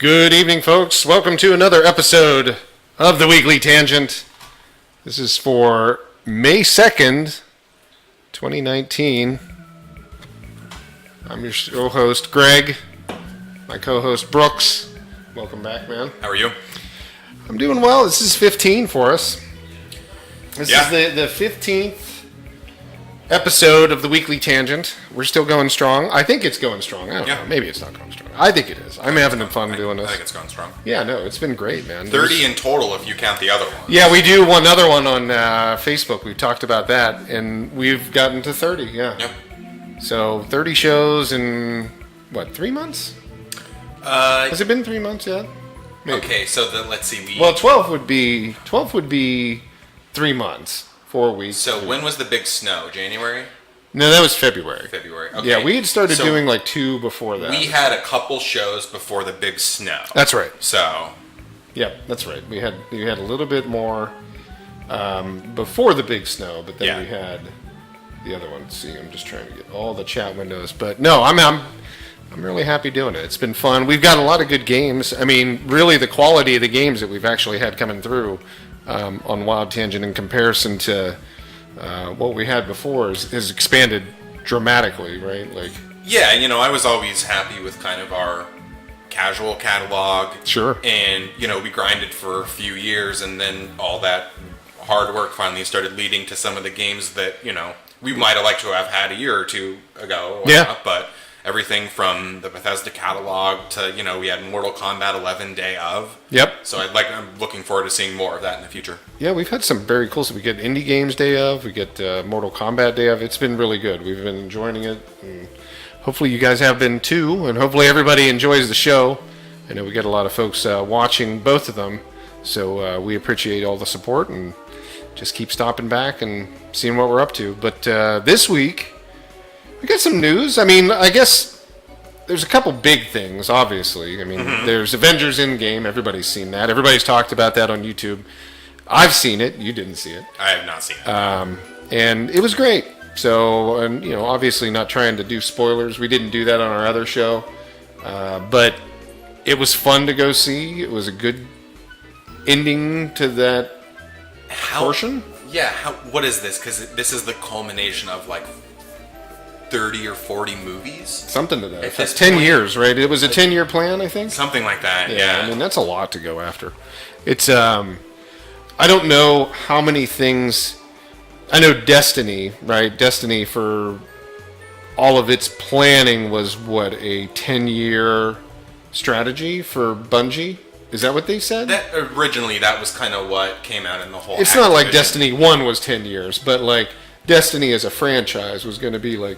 Good evening, folks. Welcome to another episode of the Weekly Tangent. This is for May 2nd, 2019. I'm your show host, Greg. My co-host, Brooks. Welcome back, man. How are you? I'm doing well. This is 15 for us. This is the 15th episode of the Weekly Tangent. We're still going strong. I think it's going strong. I don't know. Maybe it's not going strong. I think it is. I'm having fun doing this. I think it's going strong. Yeah, no, it's been great, man. 30 in total if you count the other one. Yeah, we do one other one on Facebook. We've talked about that, and we've gotten to 30, yeah. Yep. So 30 shows in, 3 months? Has it been 3 months yet? Maybe. Okay, so let's see. Well, 12 would be 3 months, 4 weeks. So when was the big snow? January? No, that was February. Okay. Yeah, we had started doing like 2 before that. We had a couple shows before the big snow. That's right. So. Yeah, that's right. We had a little bit more before the big snow, but then we had the other one. See, I'm just trying to get all the chat windows, but no, I'm really happy doing it. It's been fun. We've got a lot of good games. I mean, really, the quality of the games that we've actually had coming through on WildTangent in comparison to what we had before has expanded dramatically, right? Yeah, I was always happy with kind of our casual catalog. Sure. And, we grinded for a few years, and then all that hard work finally started leading to some of the games that, we might have liked to have had a year or two ago. But everything from the Bethesda catalog to, we had Mortal Kombat 11 Day of. Yep. So I'm looking forward to seeing more of that in the future. Yeah, we've had some very cool stuff. We get Indie Games Day of, we get Mortal Kombat Day of. It's been really good. We've been enjoying it, and hopefully you guys have been too, and hopefully everybody enjoys the show. I know we get a lot of folks watching both of them, so we appreciate all the support, and just keep stopping back and seeing what we're up to. But this week, we got some news. I mean, I guess there's a couple big things, obviously. I mean, there's Avengers Endgame. Everybody's seen that. Everybody's talked about that on YouTube. I've seen it. You didn't see it. I have not seen it. And it was great. So, and obviously not trying to do spoilers. We didn't do that on our other show. But it was fun to go see. It was a good ending to that portion. Yeah. What is this? Because this is the culmination of 30 or 40 movies. Something to that. It's 10 years, right? It was a 10-year plan, I think. Something like that. Yeah. I mean, that's a lot to go after. It's I don't know how many things. I know Destiny, right? Destiny, for all of its planning, was a 10-year strategy for Bungie? Is that what they said? Originally, that was kind of what came out in the whole. It's not like Destiny 1 was 10 years, but Destiny as a franchise was going to be a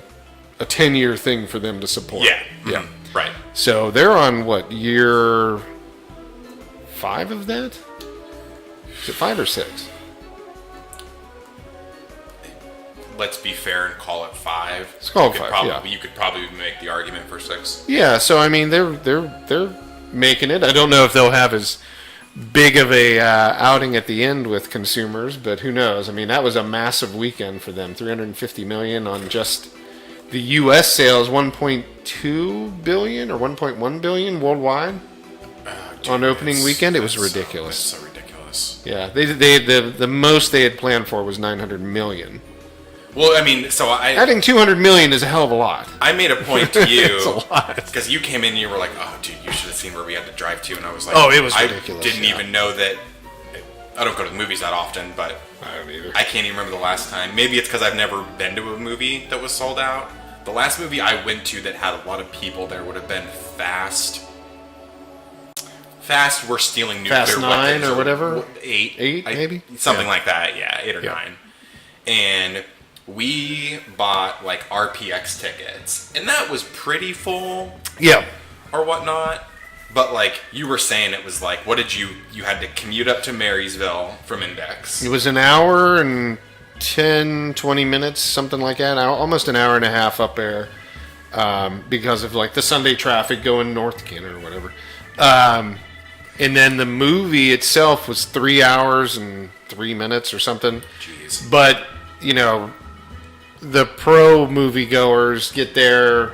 10-year thing for them to support. Yeah. Yeah. Mm-hmm. Right. So they're on year 5 of that? Is it 5 or 6? Let's be fair and call it 5. Let's call it 5. You could probably make the argument for 6. Yeah. So I mean, they're making it. I don't know if they'll have as big of a outing at the end with consumers, but who knows? I mean, that was a massive weekend for them. $350 million on just the U.S. sales, $1.2 billion or $1.1 billion worldwide on opening weekend. It was ridiculous. That's so ridiculous. Yeah, the most they had planned for was $900 million. Well, I mean, adding $200 million is a hell of a lot. I made a point to you. It's a lot. Because you came in and you were like, "Oh, dude, you should have seen where we had to drive to," and I was like, "Oh, it was ridiculous." I didn't even know that. I don't go to the movies that often, but I don't either. I can't even remember the last time. Maybe it's because I've never been to a movie that was sold out. The last movie I went to that had a lot of people there would have been Fast. We're stealing nuclear Fast 9 weapons, or whatever. 8, maybe something like that. Yeah, 8 or 9, and we bought RPX tickets, and that was pretty full. Yeah. Or whatnot. But you were saying, it was what did you had to commute up to Marysville from Index. It was an hour and 10, 20 minutes, something like that. Almost an hour and a half up there because of the Sunday traffic going north to Canada or whatever. And then the movie itself was 3 hours and 3 minutes or something. Jeez. But, the pro moviegoers get there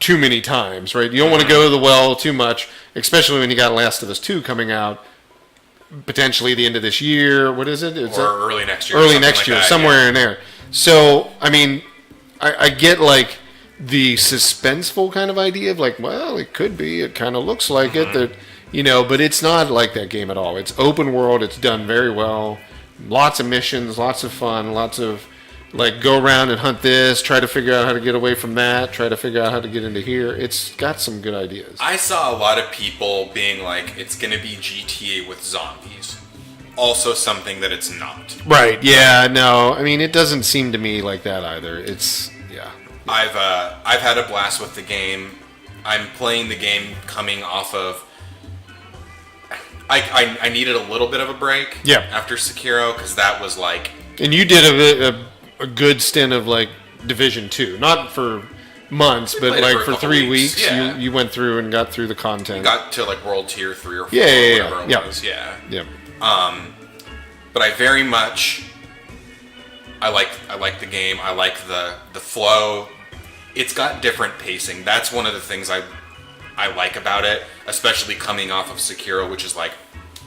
too many times, right? You don't want to go to the well too much, especially when you got Last of Us 2 coming out potentially the end of this year. What is it? Or early next year. Early next year, somewhere in there. So, I mean, I get like the suspenseful kind of idea of like, well, it could be. It kind of looks like it. That, but it's not like that game at all. It's open world. It's done very well. Lots of missions, lots of fun, lots of like go around and hunt this, try to figure out how to get away from that, try to figure out how to get into here. It's got some good ideas. I saw a lot of people being like, it's going to be GTA with zombies. Also something that it's not. Right, yeah, no. I mean, it doesn't seem to me like that either. It's, yeah. I've had a blast with the game. I'm playing the game coming off of... I needed a little bit of a break after Sekiro, because that was like... And you did a good stint of like Division 2, not for months, but like for 3 weeks. Yeah. You went through and got through the content. You got to like World Tier 3 or 4 whatever it was. Yeah. But I very much I like the game. I like the flow. It's got different pacing. That's one of the things I like about it, especially coming off of Sekiro, which is like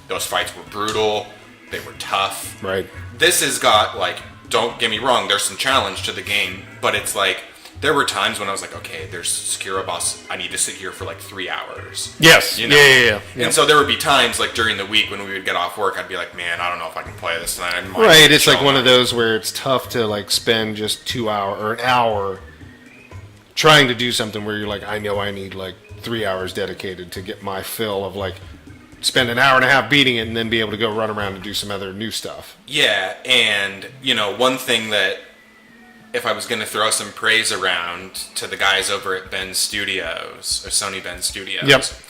those fights were brutal, they were tough. Right. This has got like, don't get me wrong, there's some challenge to the game, but it's like there were times when I was like, okay, there's Sekiro boss, I need to sit here for like 3 hours. Yes. Yeah. And so there would be times like during the week when we would get off work, I'd be like, man, I don't know if I can play this tonight. Right, it's like one of those where it's tough to like spend just 2 hours or an hour trying to do something where you're like, I know I need like 3 hours dedicated to get my fill of like spend an hour and a half beating it and then be able to go run around and do some other new stuff. Yeah, and one thing that if I was going to throw some praise around to the guys over at Ben Studios, or Sony Ben Studios,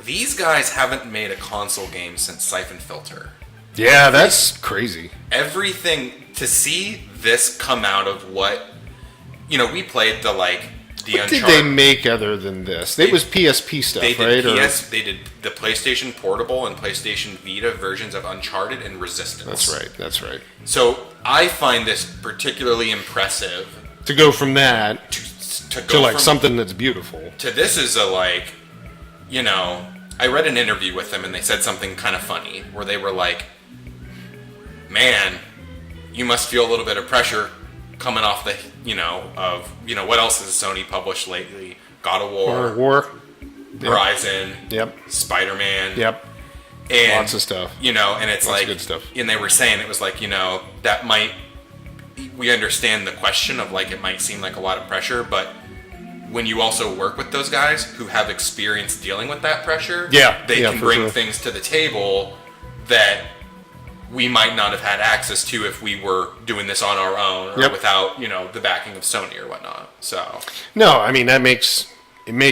these guys haven't made a console game since Siphon Filter. Yeah, that's crazy. Everything, to see this come out of what, we played the What did they make other than this? It was PSP stuff, they right? did They did the PlayStation Portable and PlayStation Vita versions of Uncharted and Resistance. That's right. So I find this particularly impressive. To go from that to like from something that's beautiful. To this is I read an interview with them and they said something kind of funny where they were like, man, you must feel a little bit of pressure coming off the, what else has Sony published lately? God of War. Horizon. Yep. Spider-Man. Yep. And, lots of stuff. And it's lots like, of good stuff. And they were saying it was like, that might, we understand the question of like, it might seem like a lot of pressure, but when you also work with those guys who have experience dealing with that pressure, they can bring things to the table that we might not have had access to if we were doing this on our own or without, the backing of Sony or whatnot. So no, I mean it makes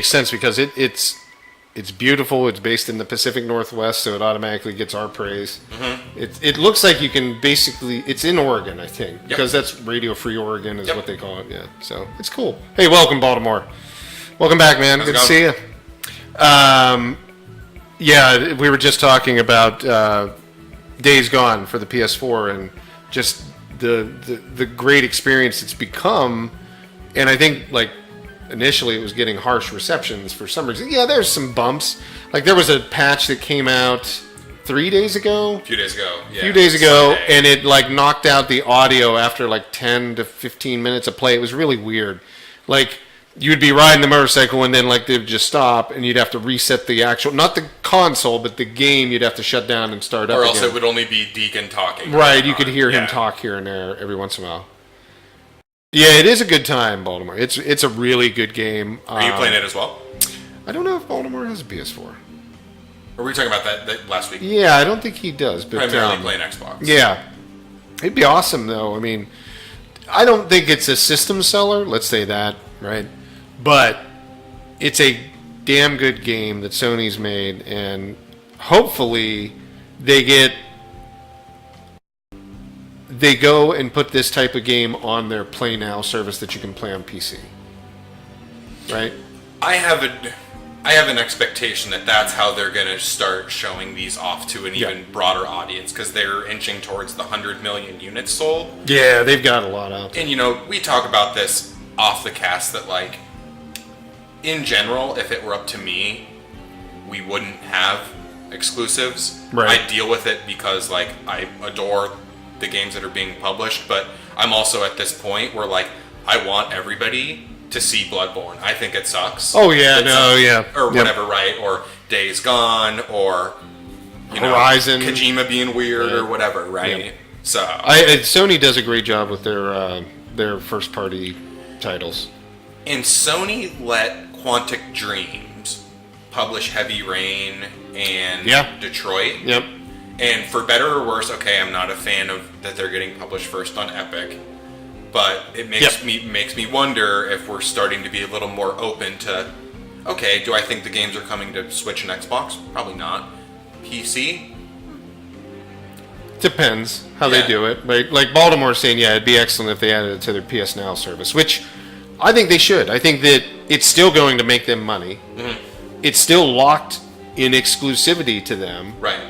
sense because it's beautiful. It's based in the Pacific Northwest, so it automatically gets our praise. Mm-hmm. It looks like you can basically. It's in Oregon, I think, because that's Radio Free Oregon is what they call it. Yeah, so it's cool. Hey, welcome Baltimore. Welcome back, man. Good to see you. We were just talking about Days Gone for the PS4 and just the great experience it's become. And I think like initially it was getting harsh receptions for some reason. Yeah, there's some bumps. Like there was a patch that came out 3 days ago. A few days ago. Sunday. And it like knocked out the audio after like 10 to 15 minutes of play. It was really weird. Like you'd be riding the motorcycle and then like they'd just stop and you'd have to reset the actual, not the console, but the game you'd have to shut down and start up again. Or else it would only be Deacon talking. Right, you could hear him talk here and there every once in a while. Yeah, it is a good time, Baltimore. It's a really good game. Are you playing it as well? I don't know if Baltimore has a PS4. Or were we talking about that last week? Yeah, I don't think he does. But primarily playing Xbox. Yeah. It'd be awesome, though. I mean, I don't think it's a system seller. Let's say that, right? But it's a damn good game that Sony's made, and hopefully they go and put this type of game on their Play Now service that you can play on PC. Right? I have an expectation that that's how they're going to start showing these off to an even broader audience, because they're inching towards the 100 million units sold. Yeah, they've got a lot out there. And we talk about this off the cast that like in general, if it were up to me, we wouldn't have exclusives. Right. I deal with it because like I adore the games that are being published, but I'm also at this point where like I want everybody to see Bloodborne. I think it sucks. Oh yeah, no, yeah, or whatever, right? Or Days Gone, or Horizon, Kojima being weird, or whatever, right? Yep. So Sony does a great job with their first party titles. And Sony let Quantic Dreams publish Heavy Rain and Detroit. Yep. And for better or worse, okay, I'm not a fan of that they're getting published first on Epic, but it makes me wonder if we're starting to be a little more open to, okay, do I think the games are coming to Switch and Xbox? Probably not. PC? Depends how they do it. Like Baltimore's saying, it'd be excellent if they added it to their PS Now service, which I think they should. I think that it's still going to make them money. Mm-hmm. It's still locked in exclusivity to them. Right.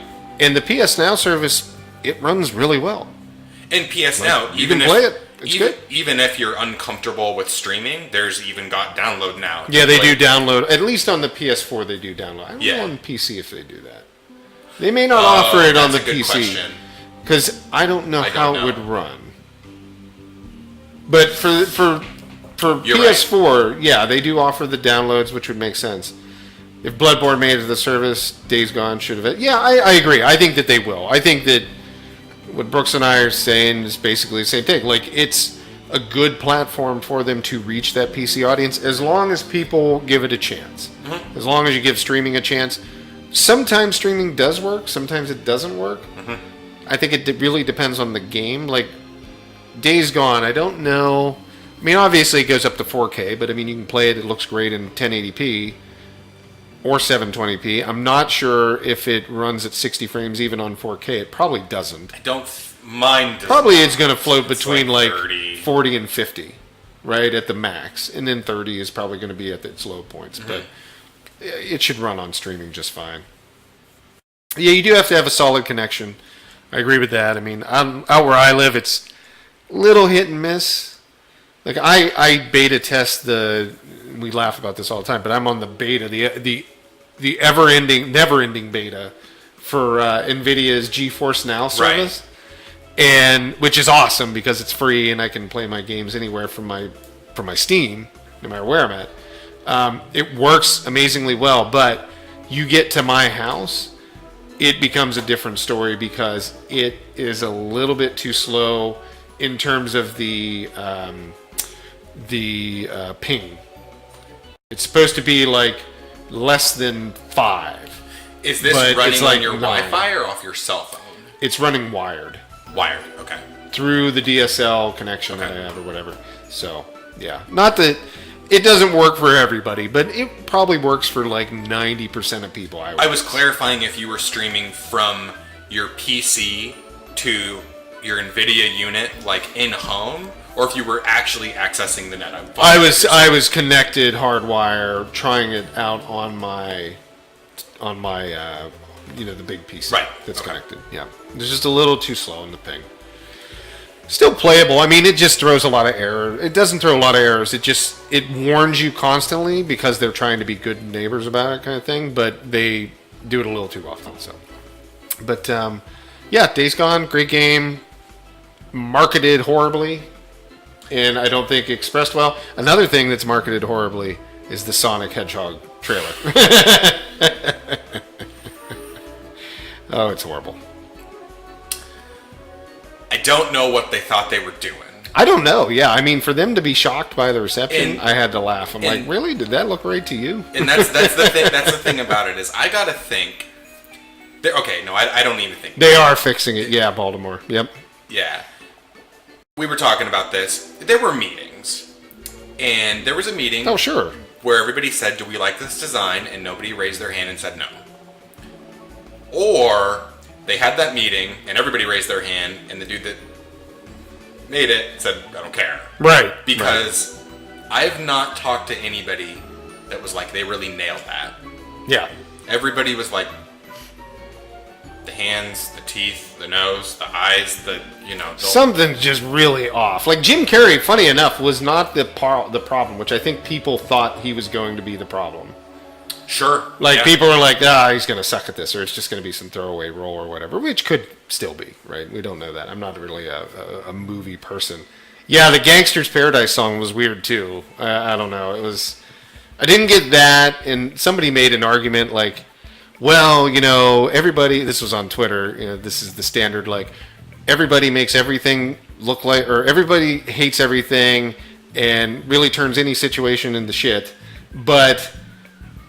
And the PS Now service, it runs really well. And PS Now, you can play it. It's good. Even if you're uncomfortable with streaming, there's even got download now. Yeah, they do download. At least on the PS4, they do download. I don't know on PC if they do that. They may not offer it on the PC. Because I don't know how it would run. But for PS4, right. They do offer the downloads, which would make sense. If Bloodborne made it to the service, Days Gone should have. Yeah, I agree. I think that they will. I think that what Brooks and I are saying is basically the same thing. Like, it's a good platform for them to reach that PC audience as long as people give it a chance. Mm-hmm. As long as you give streaming a chance. Sometimes streaming does work. Sometimes it doesn't work. Mm-hmm. I think it really depends on the game. Like, Days Gone, I don't know. I mean, obviously it goes up to 4K, but I mean, you can play it. It looks great in 1080p. Or 720p. I'm not sure if it runs at 60 frames even on 4K. It probably doesn't. I don't mind. Probably it's going to float between like 40 and 50, right, at the max. And then 30 is probably going to be at its low points. Mm-hmm. But it should run on streaming just fine. Yeah, you do have to have a solid connection. I agree with that. I mean, out where I live, it's a little hit and miss. Like, I beta test we laugh about this all the time, but I'm on the beta, the never-ending beta for NVIDIA's GeForce Now service, right. And which is awesome because it's free and I can play my games anywhere from my Steam, no matter where I'm at. It works amazingly well, but you get to my house, it becomes a different story because it is a little bit too slow in terms of the ping. It's supposed to be like less than 5. Is this running on your Wi-Fi or off your cell phone? It's running wired. Wired, okay. Through the DSL connection that I have or whatever. So, yeah. Not that it doesn't work for everybody, but it probably works for like 90% of people. I was clarifying if you were streaming from your PC to your NVIDIA unit, like in-home, or if you were actually accessing the net. I was connected hardwire, trying it out on my the big PC that's connected. Yeah, it's just a little too slow in the ping. Still playable. I mean, it just throws a lot of errors. It doesn't throw a lot of errors. It warns you constantly because they're trying to be good neighbors about it, kind of thing. But they do it a little too often. So, but Days Gone, great game. Marketed horribly. And I don't think expressed well. Another thing that's marketed horribly is the Sonic Hedgehog trailer. Oh, it's horrible. I don't know what they thought they were doing. I don't know. Yeah, I mean, for them to be shocked by the reception, I had to laugh. I'm like, really? Did that look right to you? And that's the thing. That's the thing about it is I gotta think. I don't even think they are fixing it. Yeah, Baltimore. Yep. Yeah. We were talking about this. There were meetings. And there was a meeting. Oh, sure. Where everybody said, do we like this design? And nobody raised their hand and said no. Or they had that meeting and everybody raised their hand and the dude that made it said, I don't care. Right. Because I've not talked to anybody that was like, they really nailed that. Yeah. Everybody was like, they hands, the teeth, the nose, the eyes, something's just really off. Like Jim Carrey, funny enough, was not the problem, which I think people thought he was going to be the problem. Sure. Like, people were like, he's going to suck at this, or it's just going to be some throwaway role or whatever, which could still be, right? We don't know that. I'm not really a movie person. Yeah, the Gangster's Paradise song was weird, too. I don't know. I didn't get that, and somebody made an argument like, well, everybody, this was on Twitter, this is the standard, like, everybody makes everything look like, or everybody hates everything and really turns any situation into shit, but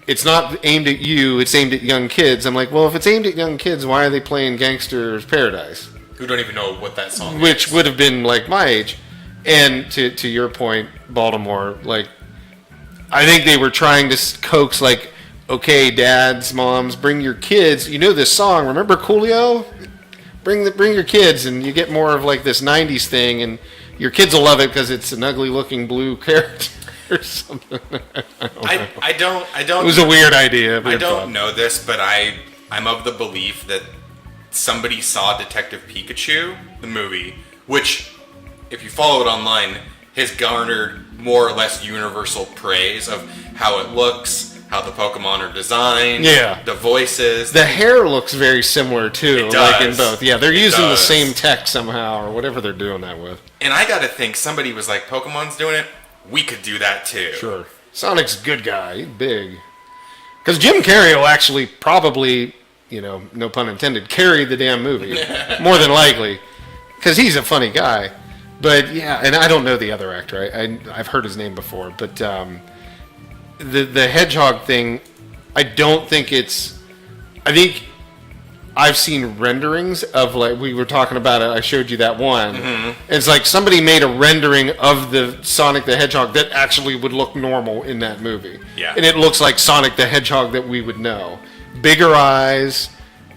it's not aimed at you, it's aimed at young kids. I'm like, well, if it's aimed at young kids, why are they playing Gangster's Paradise? Who don't even know what that song is. Which would have been, like, my age. And to your point, Baltimore, like, I think they were trying to coax, like, okay, dads, moms, bring your kids. You know this song, remember Coolio? Bring your kids, and you get more of, like, this 90s thing, and your kids will love it because it's an ugly-looking blue character. Or something. I don't. It was a weird idea. I don't know this, but I'm of the belief that somebody saw Detective Pikachu, the movie, which, if you follow it online, has garnered more or less universal praise of how it looks, how the Pokemon are designed, the voices. The hair looks very similar too, it like does. in both. Yeah, they're using the same tech somehow, or whatever they're doing that with. And I gotta think somebody was like, Pokemon's doing it. We could do that too. Sure. Sonic's a good guy. He's big. Because Jim Carrey will actually probably, no pun intended, carry the damn movie. More than likely. Because he's a funny guy. But yeah, and I don't know the other actor. I've heard his name before. But the hedgehog thing, I don't think it's... I think I've seen renderings of, like, we were talking about it, I showed you that one. Mm-hmm. It's like somebody made a rendering of the Sonic the Hedgehog that actually would look normal in that movie. Yeah. And it looks like Sonic the Hedgehog that we would know. Bigger eyes,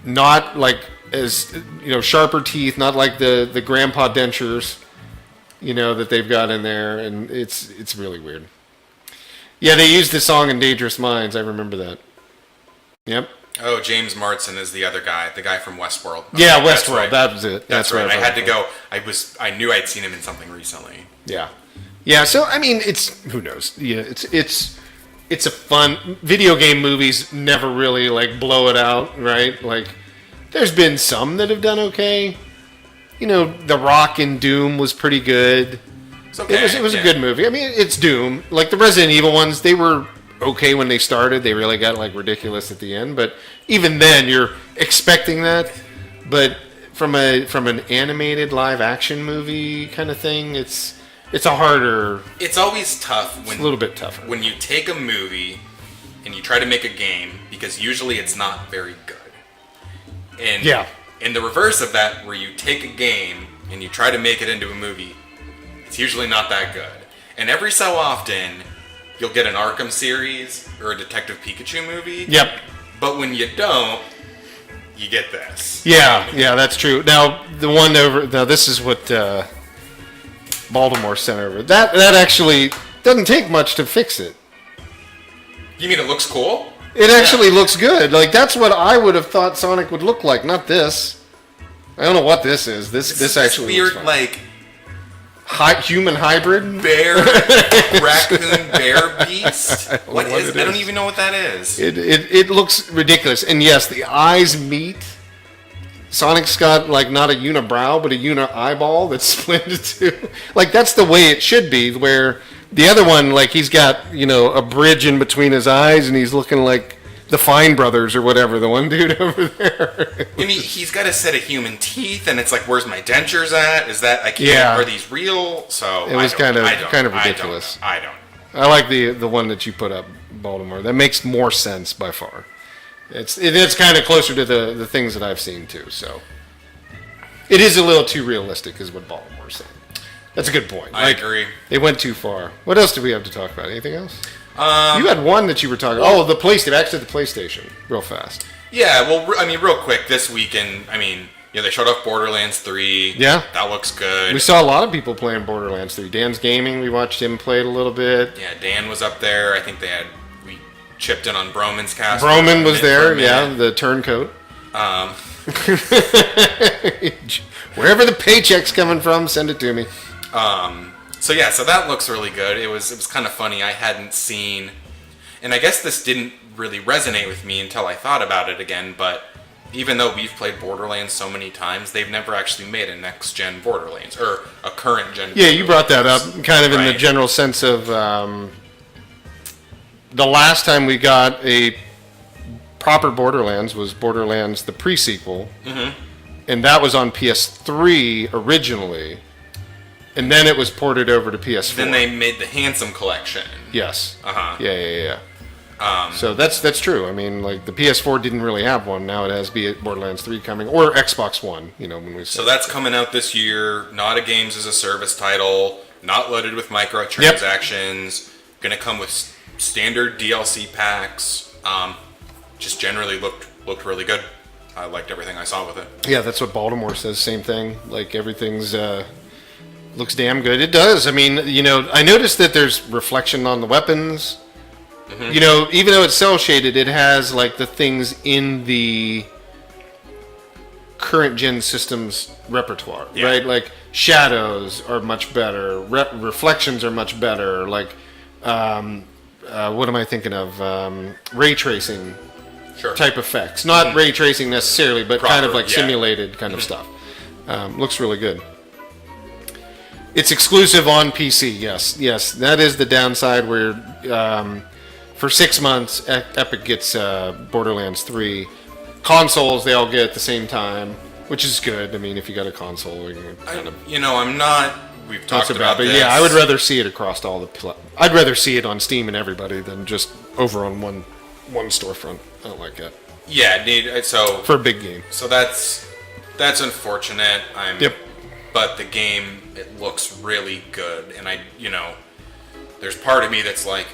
not like as, sharper teeth, not like the grandpa dentures, that they've got in there, and it's really weird. Yeah, they used the song in Dangerous Minds, I remember that. Yep. Oh, James Marsden is the other guy, the guy from Westworld. Yeah, Westworld. Right. That was it. That's right. I had to go. I knew I'd seen him in something recently. Yeah. Yeah. So I mean, who knows? Yeah, it's a fun video game. Movies never really like blow it out, right? Like, there's been some that have done okay. The Rock in Doom was pretty good. Okay. It was a good movie. I mean, it's Doom. Like the Resident Evil ones, they were okay when they started. They really got like ridiculous at the end, but even then you're expecting that. But from an animated live action movie kind of thing, it's a harder... It's always tough it's a little bit tougher when you take a movie and you try to make a game, because usually it's not very good. And in the reverse of that, where you take a game and you try to make it into a movie, it's usually not that good. And every so often you'll get an Arkham series or a Detective Pikachu movie. Yep. But when you don't, you get this. Yeah, that's true. Now, this is what Baltimore sent over. That actually doesn't take much to fix it. You mean it looks cool? It actually looks good. Like, that's what I would have thought Sonic would look like, not this. I don't know what this is. This actually weird, looks like... human hybrid? Bear, raccoon, bear beast? What is it? I don't even know what that is. It looks ridiculous. And yes, the eyes meet. Sonic's got, like, not a unibrow, but a uni-eyeball that's split into two. Like, that's the way it should be, where the other one, like, he's got, a bridge in between his eyes, and he's looking like the Fine Brothers or whatever, the one dude over there. I mean, he's got a set of human teeth, and it's like, where's my dentures at? Is that, are these real? So it was kind of ridiculous. I don't. I like the one that you put up, Baltimore. That makes more sense by far. It's kind of closer to the things that I've seen too. So it is a little too realistic, is what Baltimore's saying. That's a good point. I agree. They went too far. What else do we have to talk about? Anything else? You had one that you were talking about. Oh, the PlayStation. Back to the PlayStation real fast. Yeah, well, I mean, real quick, this weekend, I mean, they showed off Borderlands 3. Yeah. That looks good. We saw a lot of people playing Borderlands 3. Dan's Gaming, we watched him play it a little bit. Yeah, Dan was up there. I think we chipped in on Broman's cast. Broman was there, the turncoat. Wherever the paycheck's coming from, send it to me. So that looks really good. It was kind of funny. I hadn't seen, and I guess this didn't really resonate with me until I thought about it again, but even though we've played Borderlands so many times, they've never actually made a next-gen Borderlands, or a current-gen Yeah, you brought that up, kind of in the Right. general sense of the last time we got a proper Borderlands was Borderlands, the pre-sequel, and that was on PS3 originally, and then it was ported over to PS4. Then they made the Handsome Collection. Yes. Uh-huh. Yeah. So that's true. I mean, like, the PS4 didn't really have one. Now it has Borderlands 3 coming, or Xbox One, when we So that's coming out this year. Not a games as a service title. Not loaded with microtransactions. Going to come with standard DLC packs. Just generally looked really good. I liked everything I saw with it. Yeah, that's what Baltimore says. Same thing. Like, everything's looks damn good. It does. I mean, I noticed that there's reflection on the weapons. Even though it's cell shaded, it has like the things in the current gen systems repertoire, right? Like shadows are much better, reflections are much better. Like, what am I thinking of? Ray tracing type effects, not ray tracing necessarily, but kind of like simulated kind of stuff. Looks really good. It's exclusive on PC. Yes, that is the downside where. For 6 months, Epic gets Borderlands 3. Consoles, they all get at the same time, which is good. I mean, if you got a console, you can kind of... I'm not... We've talked about but this. yeah, I would rather see it across all the... I'd rather see it on Steam and everybody than just over on one storefront. I don't like that. Yeah, so... For a big game. So that's unfortunate. Yep. But the game, it looks really good. And there's part of me that's like...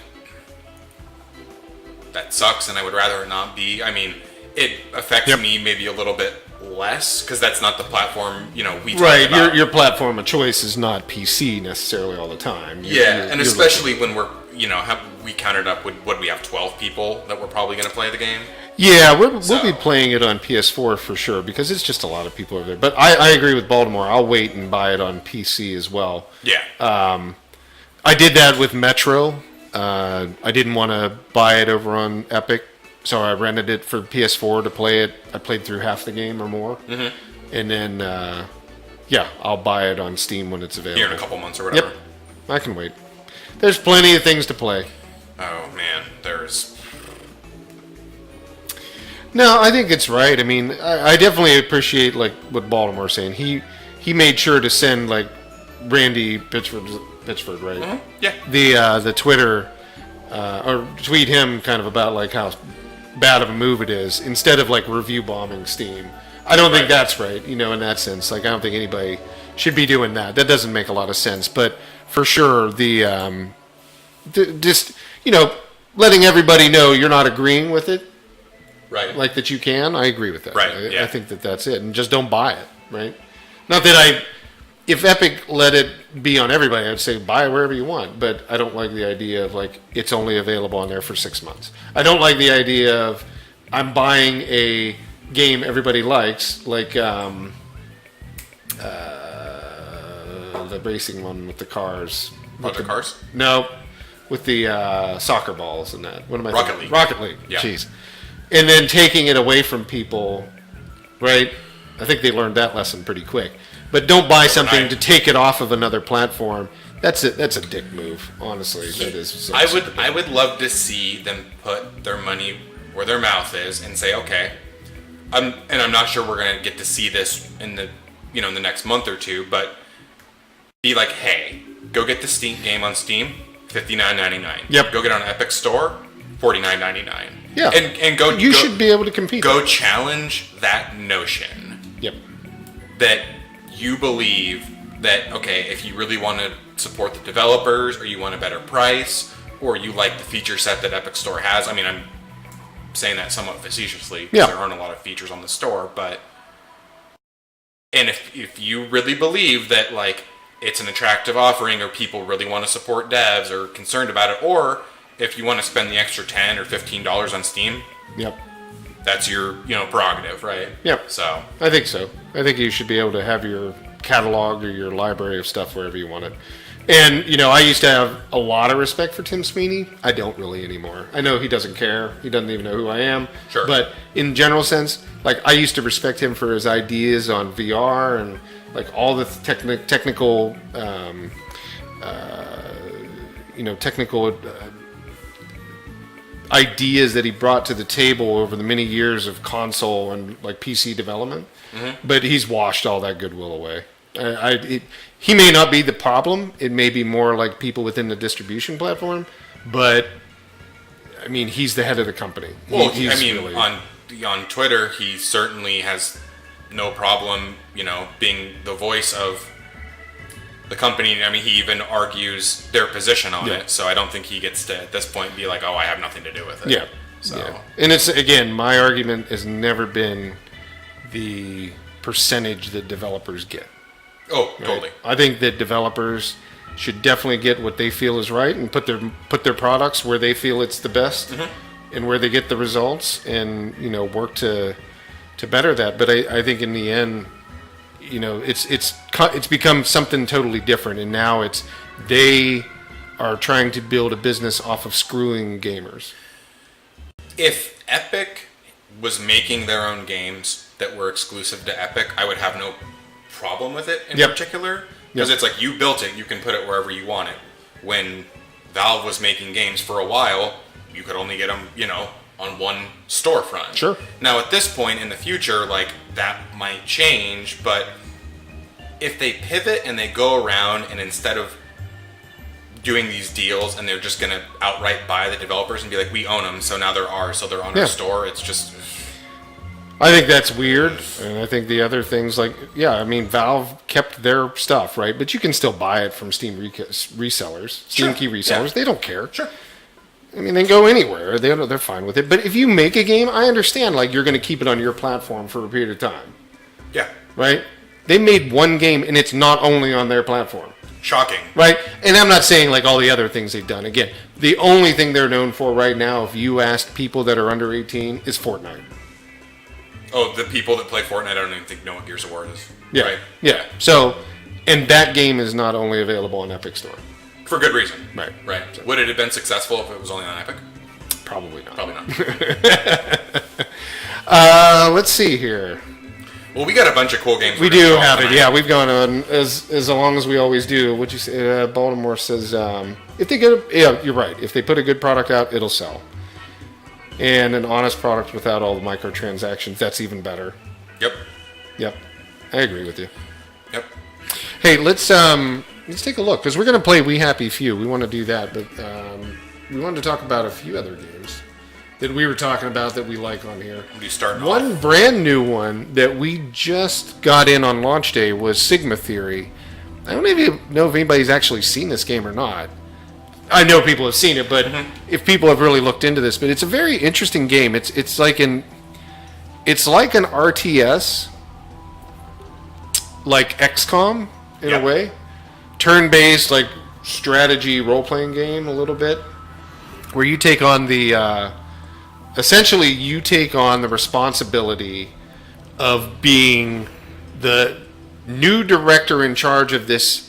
That sucks, and I would rather it not be. I mean, it affects me maybe a little bit less because that's not the platform we talk about. Your platform of choice is not PC necessarily all the time. And especially when we're we counted up with what we have 12 people that we're probably going to play the game. Yeah, we'll be playing it on PS4 for sure because it's just a lot of people over there. But I agree with Baltimore. I'll wait and buy it on PC as well. Yeah. I did that with Metro. I didn't want to buy it over on Epic, so I rented it for PS4 to play it. I played through half the game or more, and then I'll buy it on Steam when it's available. Here in a couple months or whatever. Yep, I can wait. There's plenty of things to play. Oh man, there's. No, I think it's right. I mean, I definitely appreciate like what Baltimore's saying. He made sure to send like Randy Pitchford, right? Mm-hmm. Yeah. The Twitter or tweet him kind of about like how bad of a move it is instead of like review bombing Steam. I don't think that's right, in that sense. Like I don't think anybody should be doing that. That doesn't make a lot of sense. But for sure, just letting everybody know you're not agreeing with it, right? Like that you can. I agree with that. Right. I think that's it, and just don't buy it, right? Not that if Epic let it be on everybody, I'd say buy it wherever you want. But I don't like the idea of like it's only available on there for 6 months. I don't like the idea of I'm buying a game everybody likes, like the racing one with the cars. With the cars? No, with the soccer balls and that. What am I Rocket thinking? League. Rocket League. Yeah. Jeez. And then taking it away from people, right? I think they learned that lesson pretty quick. But don't buy something to take it off of another platform. That's a dick move, honestly. That is. I would love to see them put their money where their mouth is and say, okay, I'm not sure we're gonna get to see this in the in the next month or two, but be like, hey, go get the Steam game on Steam, $59.99. Yep. Go get it on Epic Store, $49.99. Yeah. And go. You should be able to compete. Go challenge that notion. Yep. That you believe that, okay, if you really want to support the developers or you want a better price or you like the feature set that Epic Store has, I mean, I'm saying that somewhat facetiously because there aren't a lot of features on the store, but and if you really believe that like it's an attractive offering or people really want to support devs or concerned about it, or if you want to spend the extra $10 or $15 on Steam, that's your prerogative, right? Yep. So I think so. I think you should be able to have your catalog or your library of stuff wherever you want it. And, I used to have a lot of respect for Tim Sweeney. I don't really anymore. I know he doesn't care. He doesn't even know who I am. Sure. But in general sense, like, I used to respect him for his ideas on VR and, like, all the technical ideas that he brought to the table over the many years of console and, like, PC development. Mm-hmm. But he's washed all that goodwill away. He may not be the problem. It may be more like people within the distribution platform. But, I mean, he's the head of the company. Well, on Twitter, he certainly has no problem, being the voice of the company. I mean, he even argues their position on it. So I don't think he gets to, at this point, be like, oh, I have nothing to do with it. Yeah. So. Yeah. And it's, again, my argument has never been the percentage that developers get. Oh, right? Totally. I think that developers should definitely get what they feel is right and put their products where they feel it's the best, mm-hmm. and where they get the results, and work to better that. But I think in the end, it's become something totally different, and now they are trying to build a business off of screwing gamers. If Epic was making their own games that were exclusive to Epic, I would have no problem with it in particular, because it's like, you built it, you can put it wherever you want it. When Valve was making games for a while, you could only get them on one storefront. Sure. Now at this point in the future, like, that might change, but if they pivot and they go around, and instead of doing these deals and they're just gonna outright buy the developers and be like, we own them, so now they're ours, so they're on our store, it's just, I think that's weird, and I think the other things, like, Valve kept their stuff, right? But you can still buy it from Steam resellers, Steam key resellers. Yeah. They don't care. Sure. I mean, they go anywhere. They're fine with it. But if you make a game, I understand, like, you're going to keep it on your platform for a period of time. Yeah. Right? They made one game, and it's not only on their platform. Shocking. Right? And I'm not saying, like, all the other things they've done. Again, the only thing they're known for right now, if you ask people that are under 18, is Fortnite. Oh, the people that play Fortnite, I don't even think know what Gears of War is. Yeah. Right? Yeah. So, and that game is not only available on Epic Store. For good reason. Right. Right. So. Would it have been successful if it was only on Epic? Probably not. Probably not. Let's see here. Well, we got a bunch of cool games. We do have it. Yeah, we've gone on as long as we always do. What'd you say? Baltimore says if they you're right. If they put a good product out, it'll sell. And an honest product without all the microtransactions, that's even better. Yep. I agree with you. Yep. Hey, let's take a look, because we're going to play We Happy Few. We want to do that, but we wanted to talk about a few other games that we were talking about that we like on here. What are you starting One off? Brand new one that we just got in on launch day was Sigma Theory. I don't even know if anybody's actually seen this game or not. I know people have seen it, but if people have really looked into this, but it's a very interesting game. It's like an RTS, like XCOM in a way, turn-based, like, strategy role-playing game a little bit, where you take on essentially you take on the responsibility of being the new director in charge of this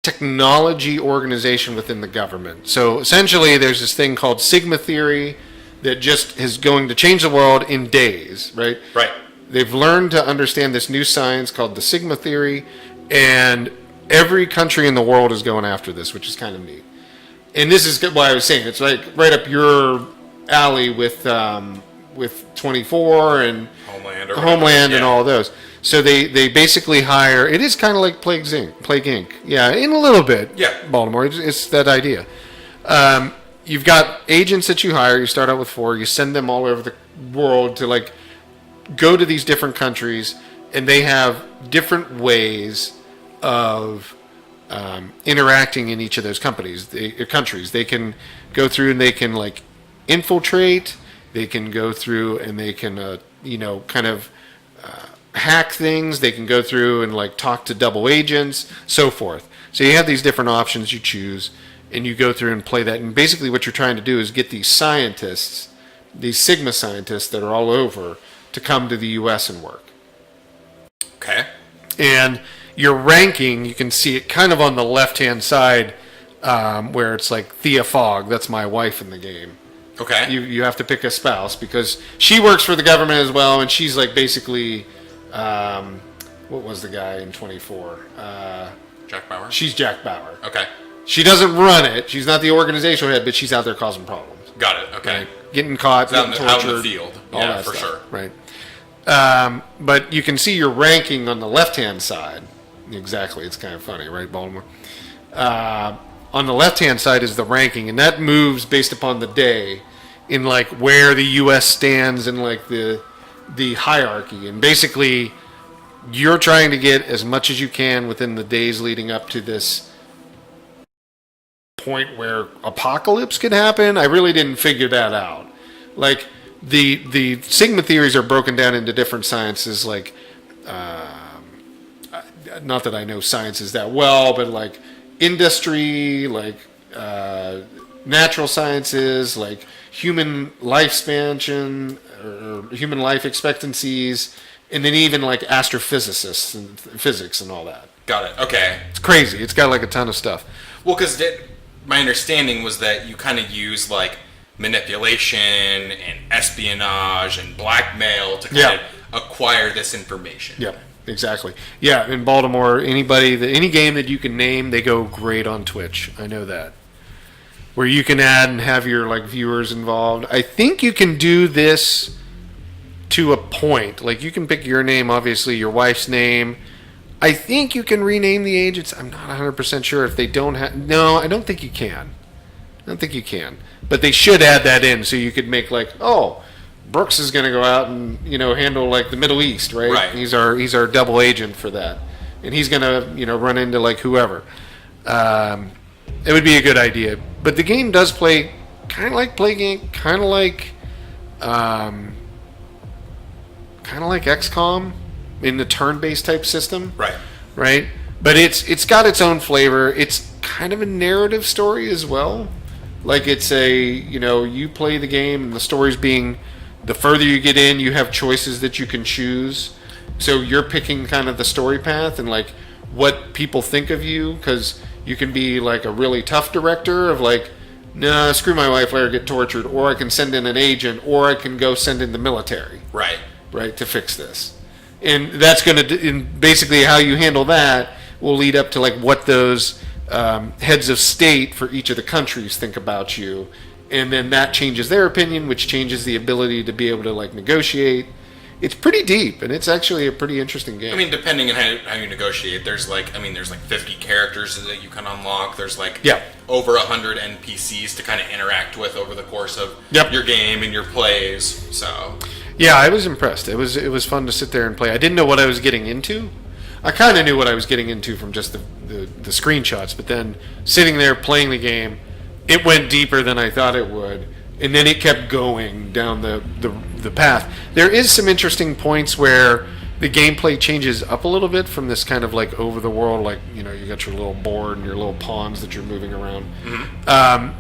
technology organization within the government. So essentially there's this thing called Sigma Theory that just is going to change the world in days, right? Right. They've learned to understand this new science called the Sigma Theory, and every country in the world is going after this, which is kind of neat. And this is why I was saying it's like right up your alley with 24 and Homeland and all of those. So they basically hire. It is kind of like Plague Inc. Yeah, in a little bit. Yeah. Baltimore. It's that idea. You've got agents that you hire. You start out with 4. You send them all over the world to, like, go to these different countries, and they have different ways of interacting in each of those countries. They can go through and they can, like, infiltrate. They can go through and they can kind of hack things. They can go through and, like, talk to double agents, so forth. So you have these different options you choose, and you go through and play that. And basically what you're trying to do is get these scientists these Sigma scientists that are all over to come to the U.S. and work. Okay. And your ranking, you can see it kind of on the left-hand side, where it's like Thea Fogg. That's my wife in the game. Okay. You have to pick a spouse because she works for the government as well, and she's like basically, what was the guy in 24? Jack Bauer? She's Jack Bauer. Okay. She doesn't run it. She's not the organizational head, but she's out there causing problems. Got it. Okay. Right? Getting caught, getting tortured. Out in the field. All Yeah, that for stuff. sure. Right. But you can see your ranking on the left-hand side. Exactly. It's kind of funny, right, Baltimore? On the left-hand side is the ranking, and that moves based upon the day in, like, where the U.S. stands in, like, the hierarchy. And basically, you're trying to get as much as you can within the days leading up to this point where apocalypse could happen. I really didn't figure that out. Like, the Sigma theories are broken down into different sciences, like, not that I know sciences that well, but like industry, like natural sciences, like human lifespan or human life expectancies, and then even like astrophysicists and physics and all that. Got it. Okay. It's crazy. It's got like a ton of stuff. Well, because my understanding was that you kind of use like manipulation and espionage and blackmail to kind of acquire this information. Yeah, exactly. Yeah, in Baltimore, any game that you can name, they go great on Twitch. I know that. Where you can add and have your like viewers involved. I think you can do this to a point. Like you can pick your name, obviously your wife's name. I think you can rename the agents. I'm not 100% sure if they don't have. No, I don't think you can. But they should add that in so you could make like, oh, Brooks is going to go out and handle like the Middle East, right? Right. He's our double agent for that, and he's going to run into like whoever. It would be a good idea, but the game does play kind of like XCOM in the turn-based type system, right? But it's got its own flavor. It's kind of a narrative story as well. Like it's you play the game and the story's being, the further you get in, you have choices that you can choose. So you're picking kind of the story path and like what people think of you, because you can be like a really tough director of like, nah, screw my wife, let her get tortured, or I can send in an agent, or I can go send in the military. Right, to fix this. And that's going to, and basically how you handle that will lead up to like what those heads of state for each of the countries think about you, and then that changes their opinion, which changes the ability to be able to like negotiate. It's pretty deep, and it's actually a pretty interesting game. I mean, depending on how you negotiate, there's like 50 characters that you can unlock. There's like over 100 NPCs to kind of interact with over the course of your game and your plays. So yeah, I was impressed. It was fun to sit there and play. I didn't know what I was getting into. I kind of knew what I was getting into from just the screenshots, but then sitting there playing the game, it went deeper than I thought it would, and then it kept going down the path. There is some interesting points where the gameplay changes up a little bit from this kind of like over the world, like you got your little board and your little pawns that you're moving around,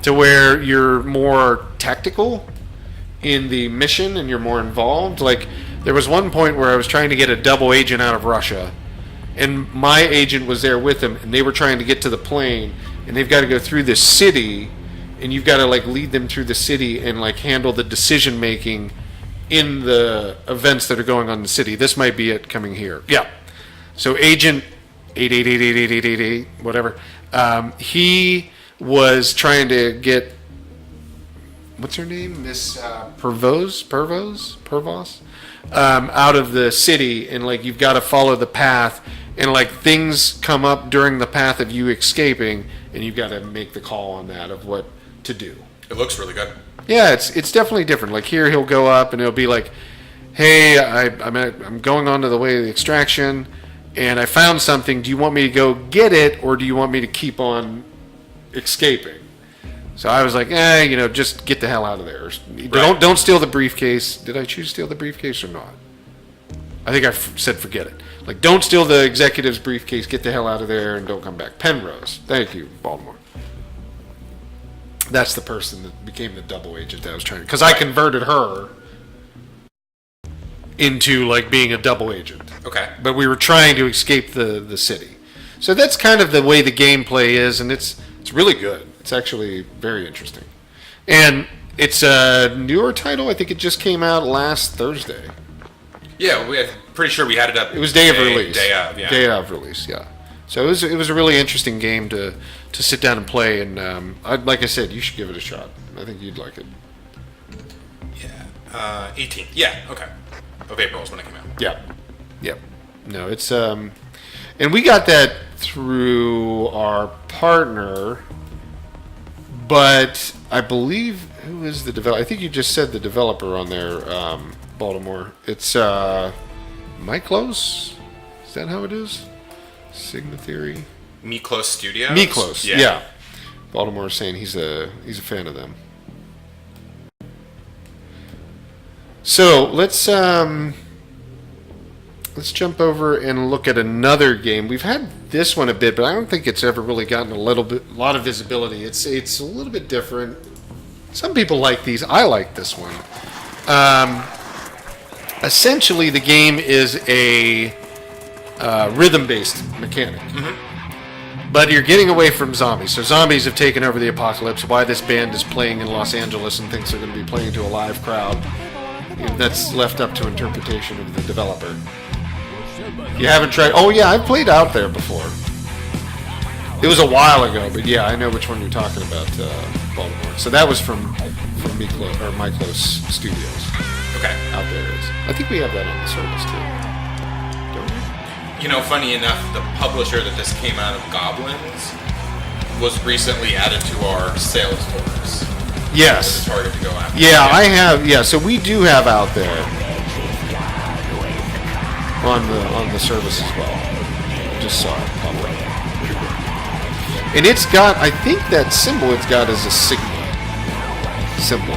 to where you're more tactical in the mission and you're more involved. Like there was one point where I was trying to get a double agent out of Russia, and my agent was there with them, and they were trying to get to the plane, and they've got to go through this city, and you've got to like lead them through the city and like handle the decision making in the events that are going on in the city. This might be it coming here. Yeah. So agent 8888888, whatever. He was trying to get, what's her name? Miss Pervos, out of the city, and like you've got to follow the path, and like things come up during the path of you escaping, and you've got to make the call on that of what to do. It looks really good. Yeah, it's definitely different. Like here, he'll go up and it'll be like, "Hey, I'm going on to the way of the extraction, and I found something. Do you want me to go get it, or do you want me to keep on escaping?" So I was like, just get the hell out of there. Right. Don't steal the briefcase. Did I choose to steal the briefcase or not? I think I said forget it. Like, don't steal the executive's briefcase. Get the hell out of there and don't come back. Penrose. Thank you, Baltimore. That's the person that became the double agent that I was trying to... Because I converted her into, like, being a double agent. Okay. But we were trying to escape the city. So that's kind of the way the gameplay is, and it's really good. It's actually very interesting. And it's a newer title. I think it just came out last Thursday. Yeah, I'm pretty sure we had it up. It was day of release. Day of, yeah. Day of release, yeah. So it was a really interesting game to sit down and play, and like I said, you should give it a shot. I think you'd like it. Yeah, 18th. Yeah, okay. Of April is when it came out. Yeah, yep. No, it's and we got that through our partner, but I believe who is the developer? I think you just said the developer on there, Baltimore. It's Miklos. Is that how it is? Sigma Theory. Miklos Studios. Miklos, yeah. Baltimore is saying he's a fan of them. So let's jump over and look at another game. We've had this one a bit, but I don't think it's ever really gotten a lot of visibility. It's a little bit different. Some people like these. I like this one. Essentially, the game is a rhythm-based mechanic. Mm-hmm. But you're getting away from zombies. So zombies have taken over the apocalypse. Why this band is playing in Los Angeles and thinks they're going to be playing to a live crowd, that's left up to interpretation of the developer. You haven't tried... Oh, yeah, I've played out there before. It was a while ago, but yeah, I know which one you're talking about, Baltimore. So that was from Miklos Studios. Okay. Out there is. I think we have that on the service, too. Don't we? You know, funny enough, the publisher that this came out of, Goblins, was recently added to our sales force. Yes. It's harder to go after. Yeah, I have. Yeah, so we do have out there on the service as well. I just saw it pop up. And it's got, I think that symbol it's got is a Sigma symbol.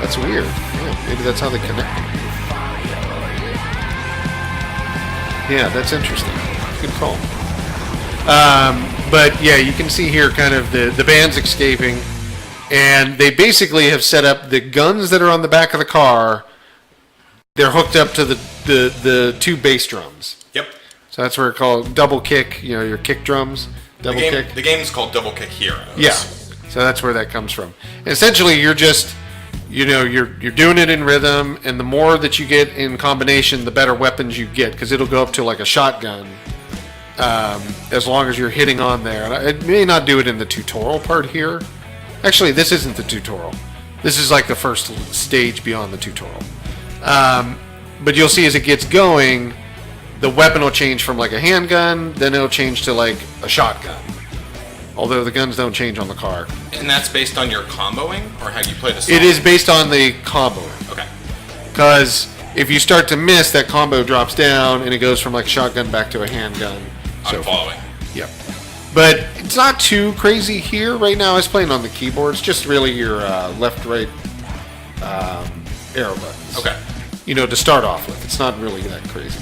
That's weird. Yeah, maybe that's how they connect. Yeah, that's interesting. Good call. But yeah, you can see here kind of the band's escaping, and they basically have set up the guns that are on the back of the car. They're hooked up to the two bass drums. Yep. So that's where it's called double kick. You know, your kick drums. Double kick. The game's called Double Kick Heroes. Yeah. So that's where that comes from. And essentially, you're just, you're doing it in rhythm, and the more that you get in combination, the better weapons you get, because it'll go up to like a shotgun. As long as you're hitting on there. And I may not do it in the tutorial part here. Actually, this isn't the tutorial. This is like the first stage beyond the tutorial. But you'll see as it gets going, the weapon will change from like a handgun, then it'll change to like a shotgun. Although the guns don't change on the car. And that's based on your comboing, or how you play the song? It is based on the comboing. Okay. Because if you start to miss, that combo drops down, and it goes from like a shotgun back to a handgun. I'm following. Yep. But it's not too crazy here. Right now I was playing on the keyboard. It's just really your left-right arrow buttons. Okay. To start off with. It's not really that crazy.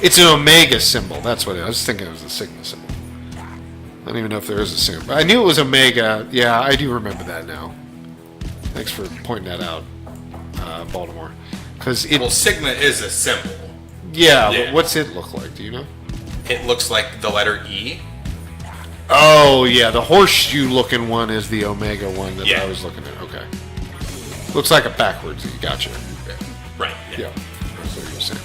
It's an omega symbol. That's what it is. I was thinking it was a Sigma symbol. I don't even know if there is a symbol. I knew it was omega. Yeah, I do remember that now. Thanks for pointing that out, Baltimore. Well, Sigma is a symbol. Yeah, but what's it look like? Do you know? It looks like the letter E. Oh, yeah, the horseshoe-looking one is the omega one that I was looking at. Okay. Looks like a backwards. Gotcha. Right. Yeah. That's what you were saying.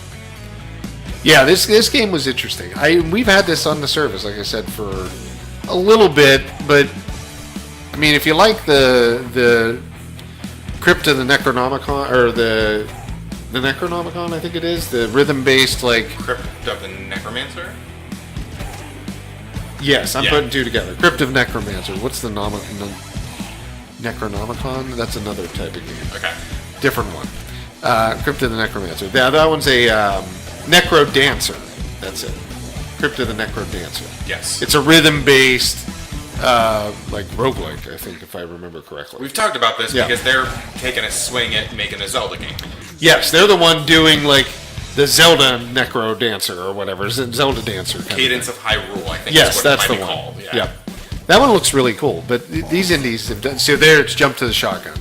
Yeah, this game was interesting. We've had this on the service, like I said, for a little bit, but I mean, if you like the Crypt of the Necronomicon, or the Necronomicon, I think it is, the rhythm-based, like... Crypt of the Necromancer? Yes, I'm putting two together. Crypt of Necromancer. What's the Necronomicon? That's another type of game. Okay. Different one. Crypt of the Necromancer. That one's a Necro Dancer. That's it. Crypt of the Necro Dancer. Yes. It's a rhythm-based, like roguelike, I think, if I remember correctly. We've talked about this because they're taking a swing at making a Zelda game. Yes, they're the one doing, like, the Zelda Necro Dancer or whatever, Zelda Dancer. Cadence of Hyrule, I think. Yes, is what that's it might the be one. called. Yeah, that one looks really cool. But these indies have done. So there, it's jump to the shotgun.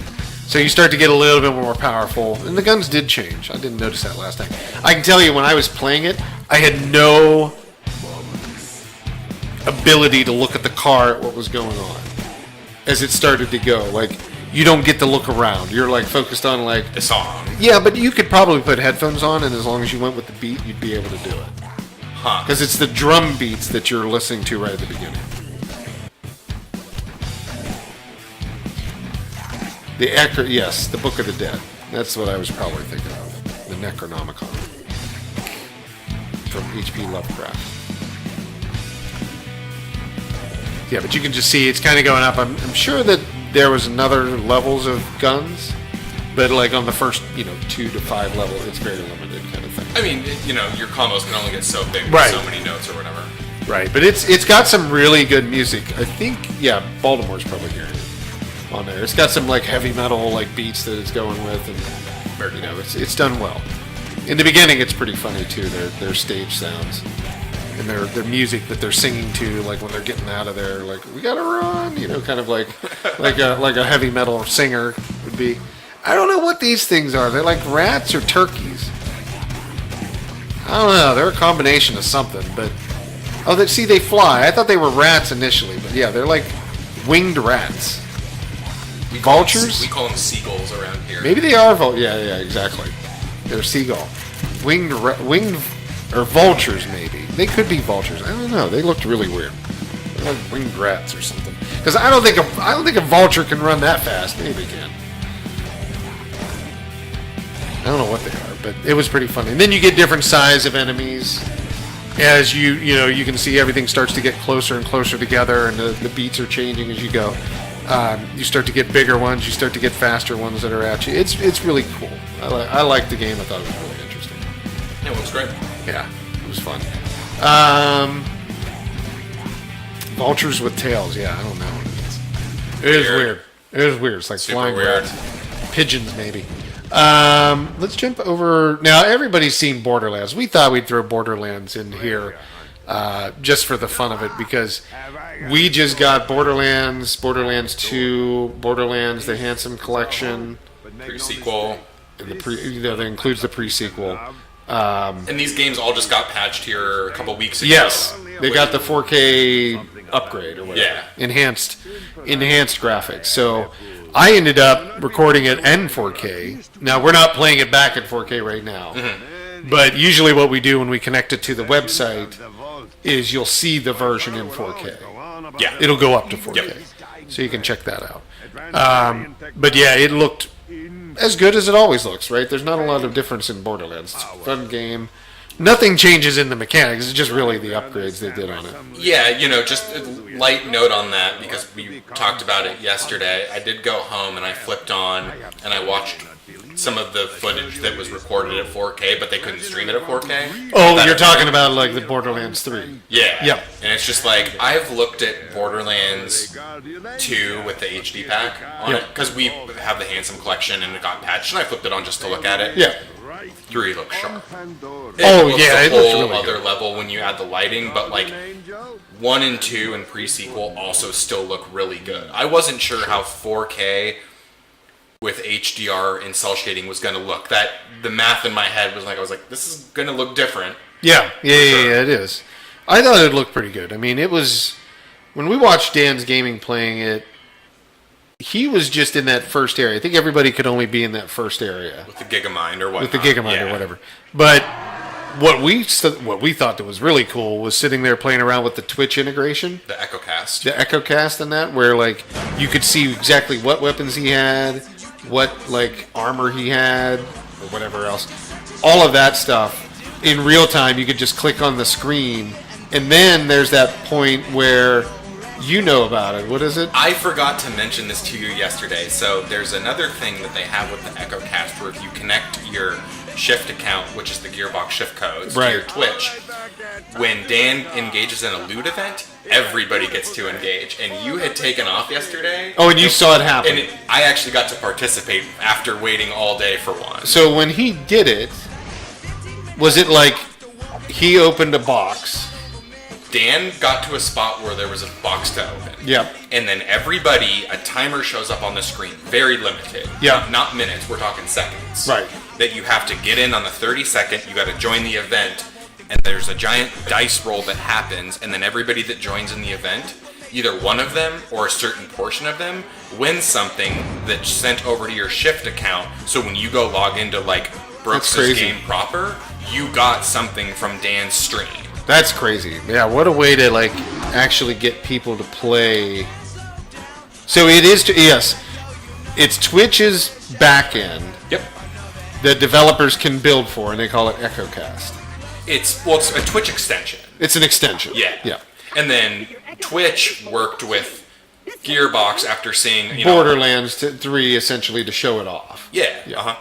So you start to get a little bit more powerful, and the guns did change. I didn't notice that last time. I can tell you, when I was playing it, I had no ability to look at the car at what was going on as it started to go. Like, you don't get to look around. You're like focused on like The song. Yeah, but you could probably put headphones on, and as long as you went with the beat, you'd be able to do it. Huh. Because it's the drum beats that you're listening to right at the beginning. Yes, the Book of the Dead. That's what I was probably thinking of. The Necronomicon from H.P. Lovecraft. Yeah, but you can just see it's kind of going up. I'm sure that there was another levels of guns, but like on the first, 2 to 5 level, it's very limited kind of thing. I mean, your combos can only get so big with Right. so many notes or whatever. Right, but it's got some really good music. I think, Baltimore's probably hearing it on there. It's got some like heavy metal like beats that it's going with, and it's done well. In the beginning, it's pretty funny too. Their stage sounds and their music that they're singing to, like when they're getting out of there, like we gotta run, kind of like a heavy metal singer would be. I don't know what these things are. They're like rats or turkeys. I don't know. They're a combination of something, but they fly. I thought they were rats initially, but yeah, they're like winged rats. Vultures? We call them seagulls around here. Maybe they are yeah, exactly. They're seagull. Winged or vultures maybe. They could be vultures. I don't know. They looked really weird. They're like winged rats or something. Because I don't think a vulture can run that fast. Maybe they can. I don't know what they are, but it was pretty funny. And then you get different size of enemies as you can see everything starts to get closer and closer together, and the beats are changing as you go. You start to get bigger ones. You start to get faster ones that are at you. It's really cool. I like the game. I thought it was really interesting. Yeah, it looks great. Yeah, it was fun. Vultures with tails. Yeah, I don't know what it is. It is weird. It is weird. It's like Super flying weird. rats. Pigeons, maybe. Let's jump over. Now, everybody's seen Borderlands. We thought we'd throw Borderlands in here just for the fun of it, because we just got Borderlands 2, Borderlands The Handsome Collection, Pre-sequel. and that includes the pre-sequel. And these games all just got patched here a couple weeks ago. Yes, they got the 4K upgrade or whatever. Yeah. Enhanced graphics. So I ended up recording it in 4K. Now, we're not playing it back in 4K right now. Mm-hmm. But usually what we do when we connect it to the website is you'll see the version in 4K. Yeah. It'll go up to 4K. Yep. So you can check that out. But yeah, it looked as good as it always looks, right? There's not a lot of difference in Borderlands. It's a fun game. Nothing changes in the mechanics. It's just really the upgrades they did on it. Yeah, just a light note on that, because we talked about it yesterday. I did go home and I flipped on and I watched some of the footage that was recorded at 4K, but they couldn't stream it at 4K. Oh, you're talking about like the Borderlands 3. Yeah. Yep. And it's just like, I've looked at Borderlands 2 with the HD pack on it, because we have the Handsome Collection and it got patched, and I flipped it on just to look at it. Yeah. 3 looks sharp. Oh, looks yeah, a it looks whole really other good. level when you add the lighting, but like 1 and 2 and pre-sequel also still look really good. I wasn't sure how 4K with HDR and cell shading was going to look. That the math in my head was like, I was like, this is going to look different. Yeah, it is. I thought it looked pretty good. I mean, it was when we watched Dan's Gaming playing it. He was just in that first area. I think everybody could only be in that first area With the Gigamind or whatnot. with the Gigamind or whatever. But what we thought that was really cool was sitting there playing around with the Twitch integration, The EchoCast. the EchoCast, and that, where like you could see exactly what weapons he had, what like armor he had, or whatever else. All of that stuff in real time. You could just click on the screen, and then there's that point where you know about it. What is it? I forgot to mention this to you yesterday. So there's another thing that they have with the EchoCast, where if you connect your Shift account, which is the Gearbox Shift codes, Right. to your Twitch, when Dan engages in a loot event, everybody gets to engage. And you had taken off yesterday. Oh, and you saw it happen. And I actually got to participate after waiting all day for one. So when he did it, Was it like he opened a box? Dan got to a spot where there was a box to open. Yep. And then everybody, a timer shows up on the screen, very limited. Yeah. Not minutes, we're talking seconds. Right. That you have to get in on the 30-second, you got to join the event, and there's a giant dice roll that happens, and then everybody that joins in the event, either one of them or a certain portion of them, wins something that's sent over to your Shift account, so when you go log into, like, Brooks' game proper, you got something from Dan's stream. That's crazy. Yeah, what a way to like actually get people to play. So it is yes, it's Twitch's back end. Yep. That developers can build for, and they call it EchoCast. It's a Twitch extension. It's an extension. Yeah. Yeah. And then Twitch worked with Gearbox after seeing Borderlands 3 essentially to show it off. Yeah. Uh-huh.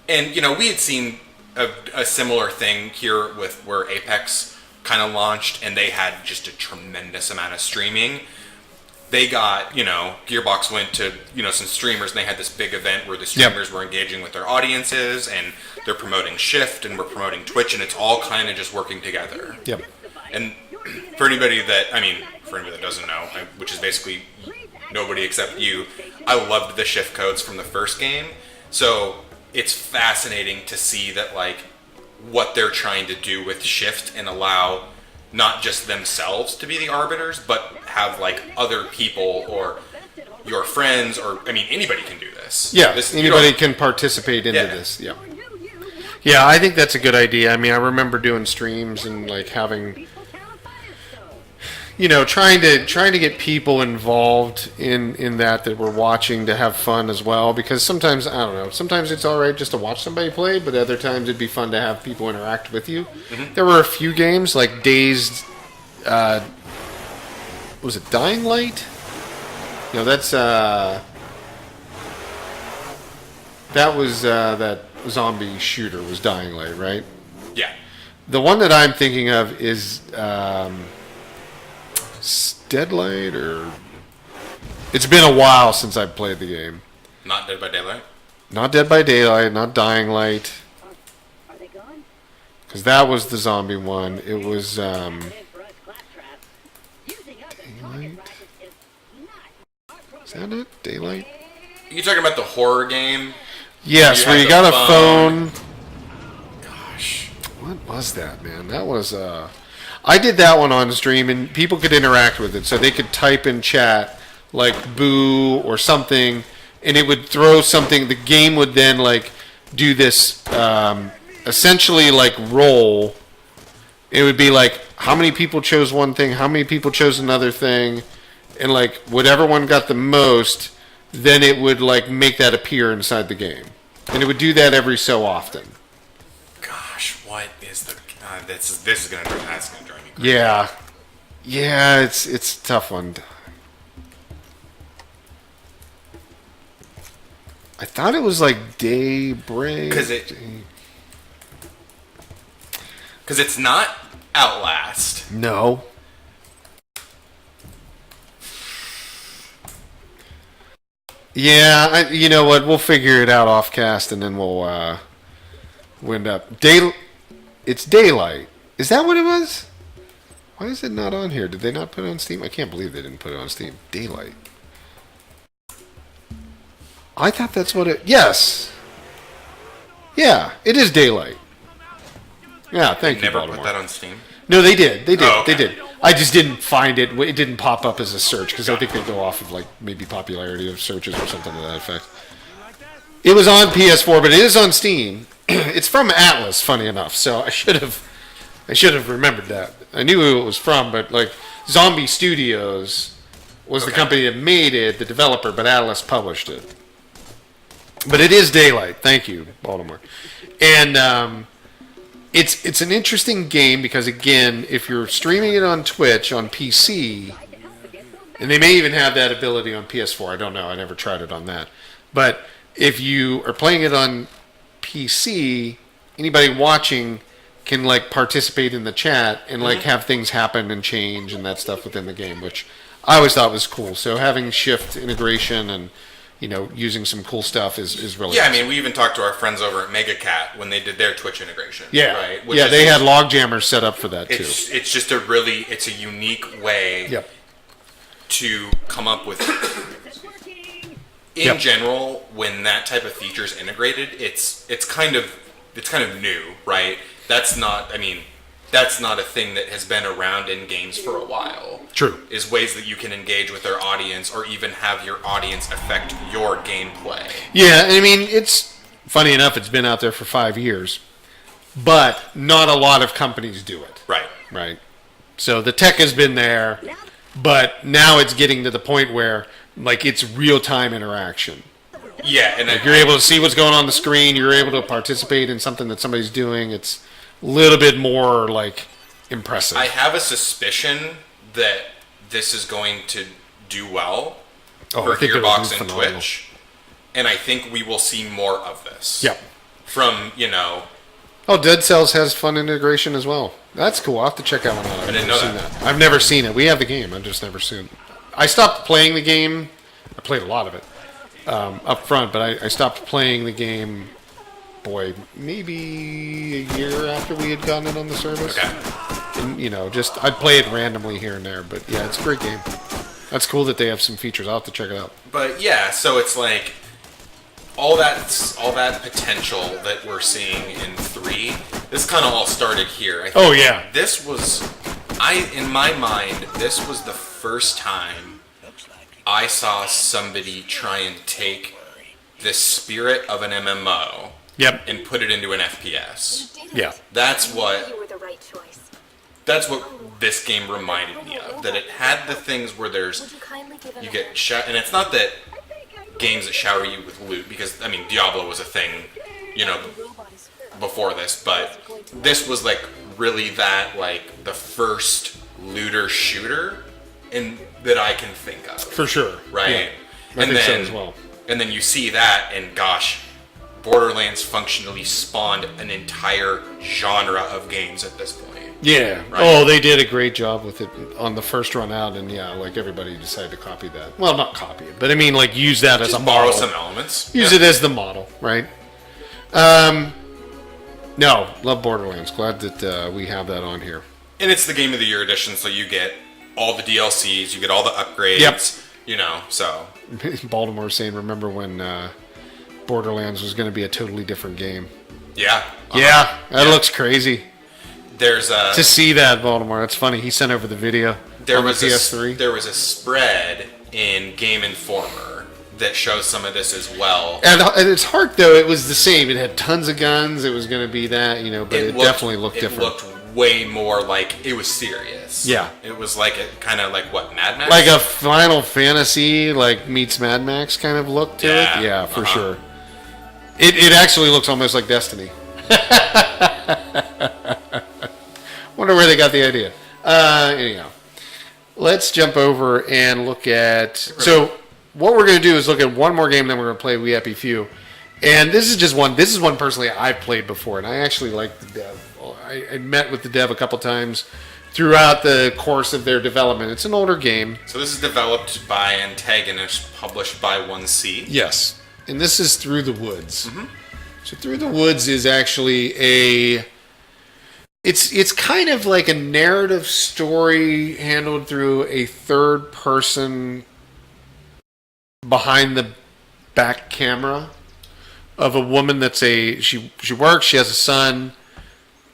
And we had seen a similar thing here with where Apex kind of launched, and they had just a tremendous amount of streaming. They got, Gearbox went to, some streamers, and they had this big event where the streamers were engaging with their audiences, and they're promoting Shift, and we're promoting Twitch, and it's all kind of just working together. Yep. And for anybody that doesn't know, which is basically nobody except you, I loved the Shift codes from the first game, so it's fascinating to see that, like, what they're trying to do with Shift and allow not just themselves to be the arbiters, but have like other people or your friends or anybody can do this. Yeah, anybody can participate into this. Yeah, yeah, I think that's a good idea. I mean, I remember doing streams and like having, trying to get people involved in that were watching to have fun as well. Because sometimes sometimes it's all right just to watch somebody play, but other times it'd be fun to have people interact with you. Mm-hmm. There were a few games like Dazed. Was it Dying Light? That's that was that zombie shooter was Dying Light, right? Yeah. The one that I'm thinking of is Deadlight, or it's been a while since I played the game. Not Dead by Daylight. Not Dead by Daylight. Not Dying Light. Because that was the zombie one. It was Daylight. Is that it? Daylight? Are you talking about the horror game? Yes, where you got a phone. Gosh. What was that, man? That was I did that one on stream, and people could interact with it. So they could type in chat, like, boo or something, and it would throw something. The game would then, like, do this, essentially, like, roll. It would be, like, how many people chose one thing, how many people chose another thing, and, like, whatever one got the most, then it would, like, make that appear inside the game. And it would do that every so often. Gosh, what is the... this is going to drive me crazy. Yeah, it's a tough one. I thought it was like Daybreak. Because it's not Outlast. No. Yeah, you know what? We'll figure it out off cast, and then we'll wind up. It's Daylight. Is that what it was? Why is it not on here? Did they not put it on Steam? I can't believe they didn't put it on Steam. Daylight. I thought that's what it... Yes. Yeah, it is Daylight. Yeah, thank you, Baltimore. Baltimore. Put that on Steam? No, they did. They did. Oh, okay. They did. I just didn't find it. It didn't pop up as a search because I think they go off of like maybe popularity of searches or something to that effect. It was on PS4, but it is on Steam. It's from Atlas, funny enough. So I should have remembered that. I knew who it was from, but like Zombie Studios was the company that made it, the developer, but Atlas published it. But it is Daylight. Thank you, Baltimore. And it's an interesting game because, again, if you're streaming it on Twitch on PC, and they may even have that ability on PS4. I don't know. I never tried it on that. But if you are playing it on PC, anybody watching can like participate in the chat and like have things happen and change and that stuff within the game, which I always thought was cool. So having Shift integration and using some cool stuff is really Yeah, awesome. I mean, we even talked to our friends over at MegaCat when they did their Twitch integration. Yeah, right? yeah, they had log jammers set up for that too. It's just a unique way Yep. to come up with. In general, when that type of feature is integrated, it's kind of new, right? That's not a thing that has been around in games for a while. True. Is ways that you can engage with their audience or even have your audience affect your gameplay. Yeah, I mean, it's funny enough, it's been out there for 5 years, but not a lot of companies do it. Right. Right. So the tech has been there, but now it's getting to the point where, like, it's real-time interaction. Yeah, and you're able to see what's going on the screen. You're able to participate in something that somebody's doing. It's a little bit more, like, impressive. I have a suspicion that this is going to do well for Gearbox and Twitch, and I think we will see more of this. Yep. From, Oh, Dead Cells has fun integration as well. That's cool. I'll have to check that one out. I didn't know that. I've never seen it. We have the game. I've just never seen it. I stopped playing the game. I played a lot of it up front, but I stopped playing the game, maybe a year after we had gotten it on the service. Okay. And, just I'd play it randomly here and there. But, yeah, it's a great game. That's cool that they have some features. I'll have to check it out. But, yeah, so it's like all that potential that we're seeing in 3, this kind of all started here. I think this was, in my mind, this was the first time I saw somebody try and take the spirit of an MMO and put it into an FPS. Yeah. That's what this game reminded me of. That it had the things where you get and it's not that games that shower you with loot, because Diablo was a thing, before this, but this was like really the first looter shooter that I can think of. For sure. Right? Yeah. I think so as well. And then you see that, and gosh, Borderlands functionally spawned an entire genre of games at this point. Yeah. Right? Oh, they did a great job with it on the first run out, and everybody decided to copy that. Well, not copy it, but use that as a model. Borrow some elements. Use it as the model, right? No, love Borderlands. Glad that we have that on here. And it's the Game of the Year edition, so you get all the DLCs, you get all the upgrades. Yep. So. Baltimore saying, remember when Borderlands was going to be a totally different game? Yeah. Yeah, that looks crazy. There's to see that, Baltimore. That's funny. He sent over the video. There was PS3. There was a spread in Game Informer that shows some of this as well. And its heart, though, it was the same. It had tons of guns. It was going to be that, but it definitely looked different. It looked way more like it was serious. Yeah. It was like kind of like what, Mad Max? Like a Final Fantasy meets Mad Max kind of look to it. Yeah, for sure. It actually looks almost like Destiny. Wonder where they got the idea. Anyhow, let's jump over and look at. So what we're going to do is look at one more game, then we're going to play We Happy Few. And this is just one. This is one personally I've played before, and I actually like the dev. I met with the dev a couple times throughout the course of their development. It's an older game. So this is developed by Antagonist, published by 1C. Yes, and this is Through the Woods. Mm-hmm. So Through the Woods is actually a. It's kind of like a narrative story handled through a third person behind the back camera of a woman that's she works, she has a son,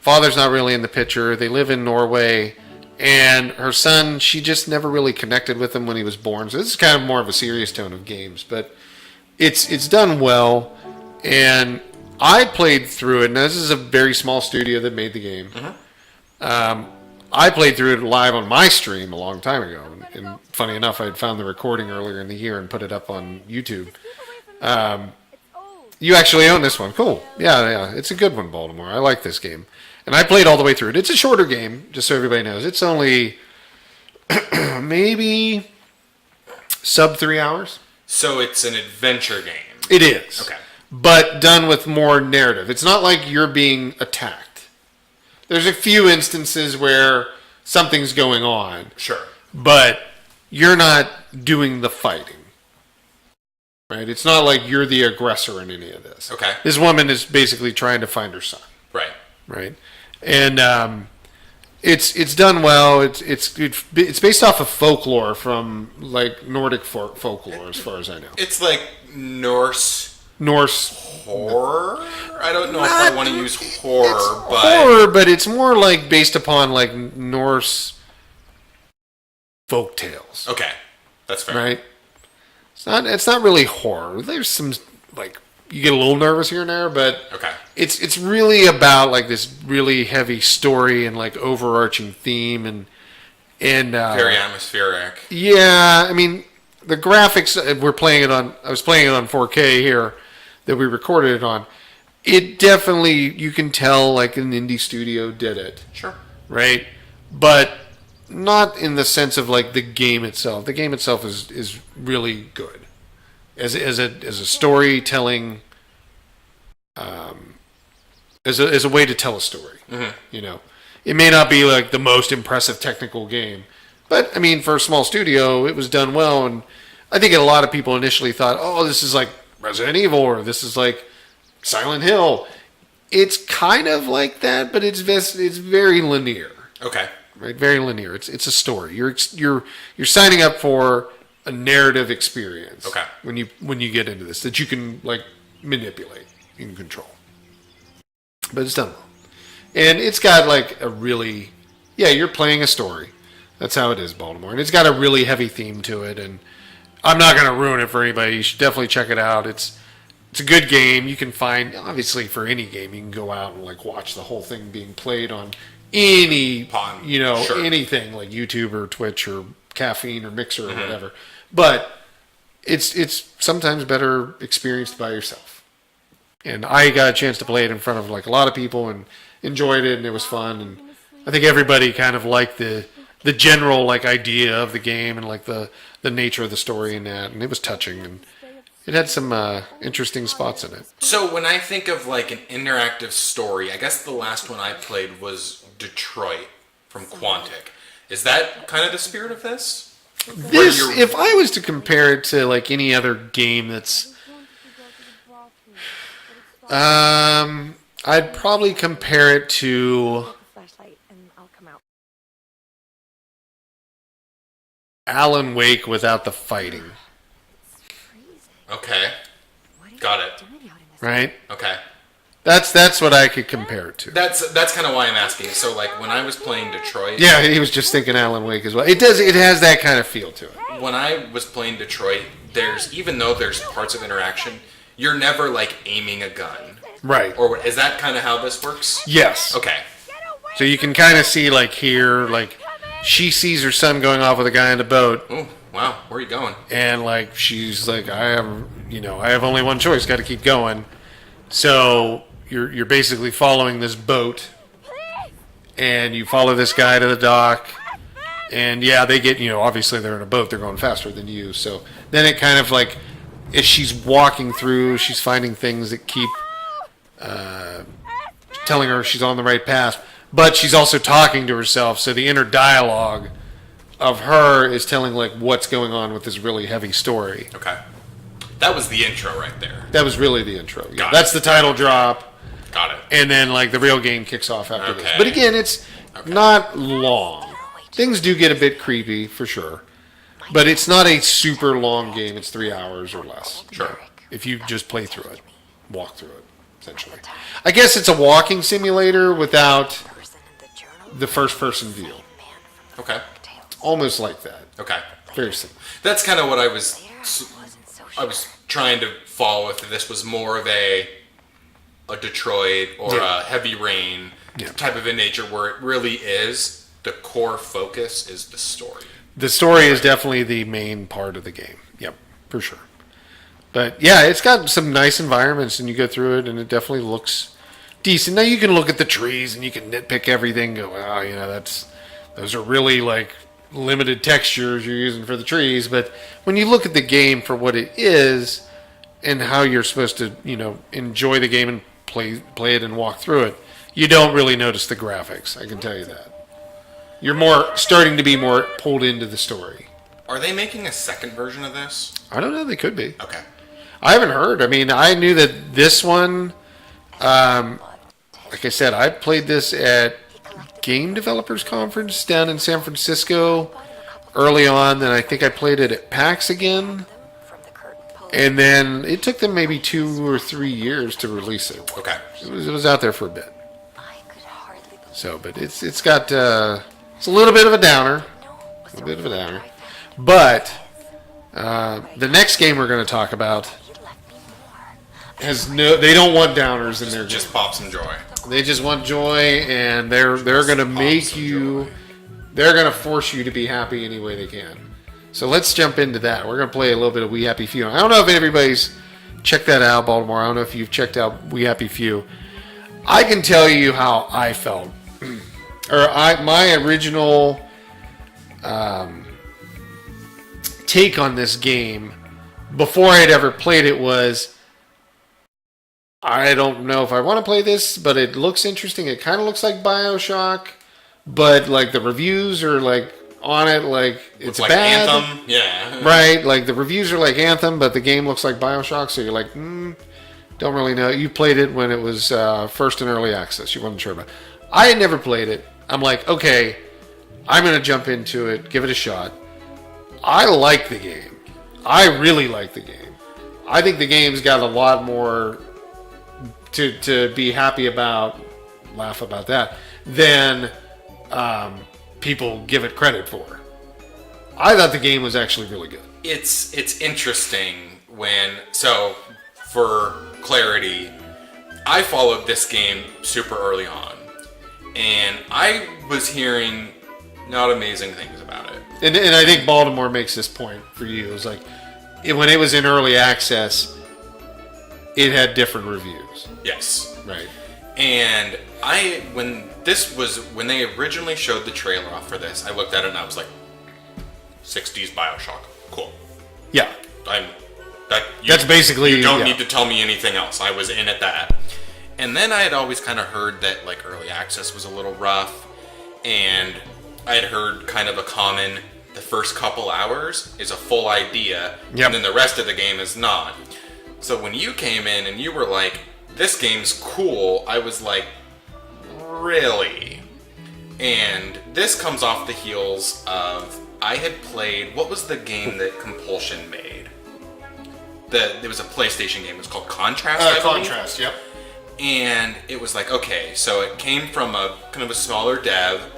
father's not really in the picture, they live in Norway, and her son, she just never really connected with him when he was born. So this is kind of more of a serious tone of games, but it's done well, and I played through it, and this is a very small studio that made the game. Mm-hmm. I played through it live on my stream a long time ago, and funny enough, I had found the recording earlier in the year and put it up on YouTube. You actually own this one. Cool. Yeah, it's a good one, Baltimore. I like this game. And I played all the way through it. It's a shorter game, just so everybody knows. It's only maybe sub 3 hours. So it's an adventure game. It is. Okay. But done with more narrative. It's not like you're being attacked. There's a few instances where something's going on. Sure. But you're not doing the fighting. right? It's not like you're the aggressor in any of this. Okay. This woman is basically trying to find her son. Right. Right. And it's done well. It's based off of folklore from like Nordic folklore, as far as I know. It's like Norse horror. I don't know if I want to use horror, but it's more like based upon like Norse folk tales. Okay, that's fair. Right. It's not really horror. There's some like you get a little nervous here and there, but okay. It's really about like this really heavy story and like overarching theme and very atmospheric. Yeah, I mean the graphics. We're playing it on. I was playing it on 4K here that we recorded it on. It definitely you can tell like an indie studio did it. Sure. Right, but not in the sense of like the game itself. The game itself is really good as a storytelling. As a way to tell a story. Mm-hmm. You know, it may not be like the most impressive technical game, but I mean, for a small studio, it was done well. And I think a lot of people initially thought, "Oh, this is like Resident Evil, or this is like Silent Hill." It's kind of like that, but it's very linear. Okay. Right, very linear. It's a story. You're signing up for a narrative experience. Okay. When you get into this, that you can like manipulate, you can control. But it's done well. And it's got like a really, you're playing a story. That's how it is, Baltimore. And it's got a really heavy theme to it. And I'm not going to ruin it for anybody. You should definitely check it out. It's a good game. You can find, obviously for any game, you can go out and like watch the whole thing being played on any, sure. anything like YouTube or Twitch or Caffeine or Mixer or whatever. But it's sometimes better experienced by yourself. And I got a chance to play it in front of like a lot of people and enjoyed it, and it was fun. And I think everybody kind of liked the general like idea of the game and like the nature of the story and that. And it was touching, and it had some interesting spots in it. So when I think of like an interactive story, I guess the last one I played was Detroit from Quantic. Is that kind of the spirit of this? If I was to compare it to like any other game that's I'd probably compare it to Alan Wake without the fighting. Okay. Got it. Right? Okay. That's what I could compare it to. That's kind of why I'm asking. So like when I was playing Detroit. Yeah, he was just thinking Alan Wake as well. It has that kind of feel to it. When I was playing Detroit, even though there's parts of interaction, you're never like aiming a gun. Right. Or is that kind of how this works? Yes. Okay. So you can kind of see like here, like she sees her son going off with a guy in a boat. Oh, wow. Where are you going? And like she's like, I have only one choice, got to keep going. So you're basically following this boat, and you follow this guy to the dock, and they get obviously they're in a boat, they're going faster than you. So then it kind of like as she's walking through, she's finding things that keep telling her she's on the right path, but she's also talking to herself. So the inner dialogue of her is telling like what's going on with this really heavy story. Okay. That was the intro right there. That was really the intro. Yeah. Got That's it. the title drop. Got it. And then like the real game kicks off after Okay. this. But again, it's not long. Things do get a bit creepy for sure. But it's not a super long game. It's 3 hours or less. Sure. If you just play through it, walk through it, essentially. I guess it's a walking simulator without the first-person view. Okay. Almost like that. Okay. Very simple. That's kind of what I was trying to follow if this was more of a Detroit or a Heavy Rain type of a nature where it really is the core focus is the story. The story is definitely the main part of the game. Yep, for sure. But yeah, it's got some nice environments, and you go through it, and it definitely looks decent. Now you can look at the trees, and you can nitpick everything. Go, those are really like limited textures you're using for the trees. But when you look at the game for what it is, and how you're supposed to, enjoy the game and play it and walk through it, you don't really notice the graphics. I can tell you that. You're starting to be more pulled into the story. Are they making a second version of this? I don't know. They could be. Okay. I haven't heard. I mean, I knew that this one, like I said, I played this at Game Developers Conference down in San Francisco early on. Then I think I played it at PAX again. And then it took them maybe 2 or 3 years to release it. Okay. It was out there for a bit. So, but it's got it's a little bit of a downer. A bit of a downer. But the next game we're going to talk about they don't want downers in their game. Just pop some joy. They just want joy, and they're going to make you, they're going to force you to be happy any way they can. So let's jump into that. We're going to play a little bit of We Happy Few. I don't know if everybody's checked that out, Baltimore. I don't know if you've checked out We Happy Few. I can tell you how I felt. My original take on this game before I had ever played it was, I don't know if I want to play this, but it looks interesting. It kind of looks like BioShock, but like the reviews are like on it like it's like bad. Anthem, yeah. Right, like the reviews are like Anthem, but the game looks like BioShock, so you're like, don't really know. You played it when it was first in early access. You wasn't sure about it. I had never played it. I'm like, okay, I'm going to jump into it, give it a shot. I like the game. I really like the game. I think the game's got a lot more to be happy about, laugh about that, than people give it credit for. I thought the game was actually really good. It's interesting so for clarity, I followed this game super early on, and I was hearing not amazing things about it. And I think Baltimore makes this point for you. It was like, when it was in early access, it had different reviews. Yes. Right. And when they originally showed the trailer off for this, I looked at it and I was like, 60s BioShock. Cool. Yeah. That's basically... You don't need to tell me anything else. I was in at that. And then I had always kind of heard that like early access was a little rough, and I had heard kind of a common, the first couple hours is a full idea, and then the rest of the game is not. So when you came in and you were like, this game's cool, I was like, really? And this comes off the heels of, I had played, what was the game that Compulsion made? There was a PlayStation game, it was called Contrast, I believe. Contrast, yep. And it was like, okay, so it came from a kind of a smaller dev,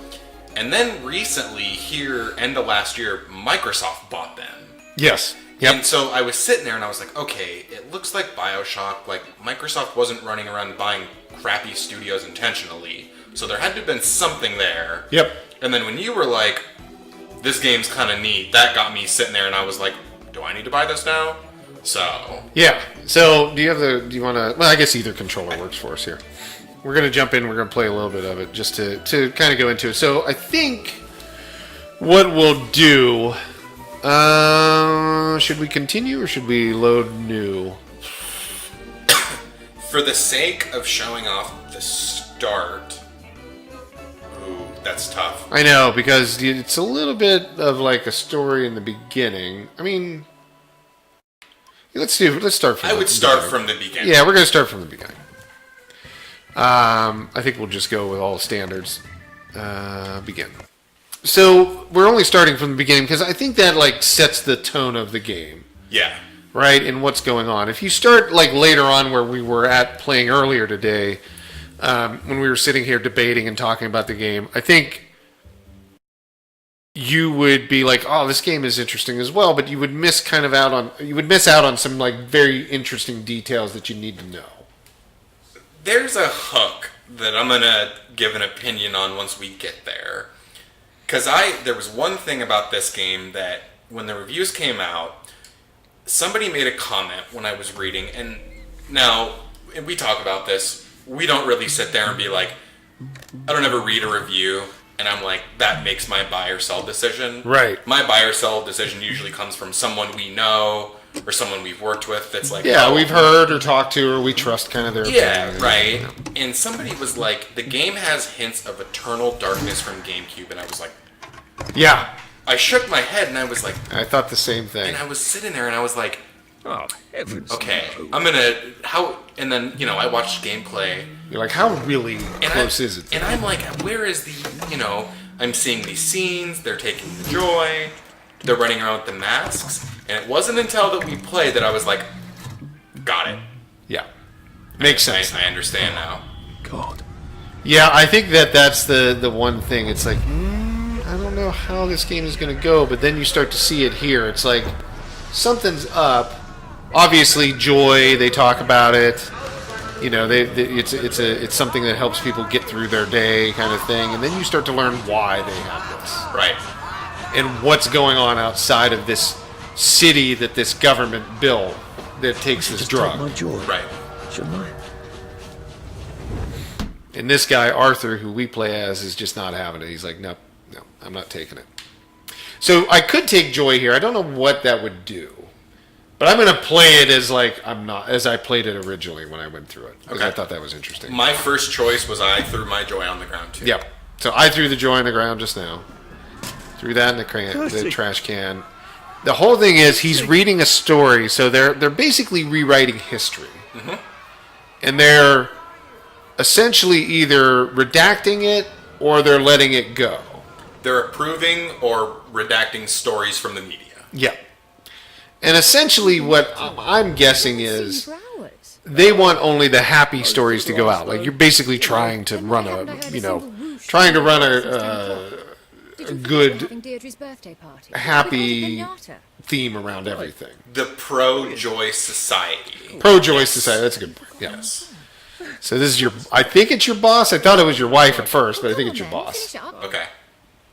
and then recently, here, end of last year, Microsoft bought them. Yes. Yep. And so I was sitting there and I was like, okay, it looks like BioShock. Like, Microsoft wasn't running around buying crappy studios intentionally. So there had to have been something there. Yep. And then when you were like, this game's kind of neat, that got me sitting there and I was like, do I need to buy this now? So. Yeah. So do you want to, well, I guess either controller works for us here. We're going to jump in, we're going to play a little bit of it just to kind of go into it. So I think what we'll do, should we continue or should we load new? For the sake of showing off the start, ooh, that's tough. I know, because it's a little bit of like a story in the beginning. I mean, let's start from the beginning. I would start from the beginning. Yeah, we're going to start from the beginning. I think we'll just go with all standards. Begin. So we're only starting from the beginning because I think that like sets the tone of the game. Yeah. Right, and what's going on. If you start like later on where we were at playing earlier today, when we were sitting here debating and talking about the game, I think you would be like, "Oh, this game is interesting as well," but you would miss out on some like very interesting details that you need to know. There's a hook that I'm gonna give an opinion on once we get there. Because there was one thing about this game that when the reviews came out, somebody made a comment when I was reading, and now, and we talk about this, we don't really sit there and be like, I don't ever read a review, and I'm like, that makes my buy or sell decision. Right. My buy or sell decision usually comes from someone we know, or someone we've worked with that's like, yeah, we've heard or talked to, or we trust kind of their opinion. Right. You know. And somebody was like, the game has hints of Eternal Darkness from GameCube, and I was like, yeah. I shook my head and I was like, I thought the same thing. And I was sitting there and I was like, Oh, heavens. Okay, and then, I watched gameplay. You're like, how really close is it? And I'm like, where is I'm seeing these scenes, they're taking the joy, they're running around with the masks, and it wasn't until that we played that I was like, got it. Yeah. Makes sense. I understand now. God. Yeah, I think that's the one thing. It's like, I don't know how this game is going to go, but then you start to see it here. It's like, something's up. Obviously, joy, they talk about it. It's something that helps people get through their day kind of thing. And then you start to learn why they have this. Right. And what's going on outside of this city that this government built that takes this drug. My joy. Right. Shouldn't I? And this guy, Arthur, who we play as, is just not having it. He's like, no, I'm not taking it. So I could take joy here. I don't know what that would do. But I'm going to play it as I played it originally when I went through it. Because I thought that was interesting. My first choice was I threw my joy on the ground too. Yep. So I threw the joy on the ground just now. Threw that in the trash can. The whole thing is he's reading a story, so they're basically rewriting history. Mm-hmm. And they're essentially either redacting it or they're letting it go. They're approving or redacting stories from the media. Yeah. And essentially what I'm guessing is they want only the happy stories to go out. Like you're basically trying to run a good, happy theme around everything. The pro-joy society. Pro-joy society, that's a good point. Yeah. Yes. So this is I think it's your boss. I thought it was your wife at first, but I think it's your boss. Okay.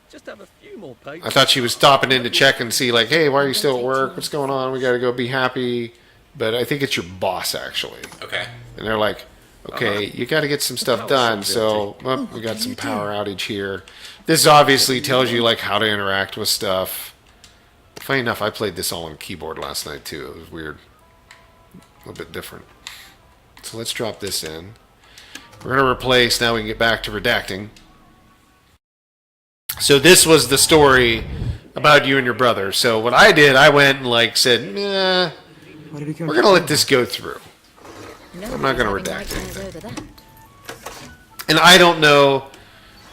Just have a few more pages. I thought she was stopping in to check and see, like, hey, why are you still at work? What's going on? We got to go be happy. But I think it's your boss, actually. Okay. And they're like, okay, you got to get some stuff done. So we got some power outage here. This obviously tells you, like, how to interact with stuff. Funny enough, I played this all on keyboard last night, too. It was weird. A little bit different. So let's drop this in. We're going to replace, now we can get back to redacting. So this was the story about you and your brother. So what I did, I went and said, nah, we're going to let this go through. I'm not going to redact anything. And I don't know,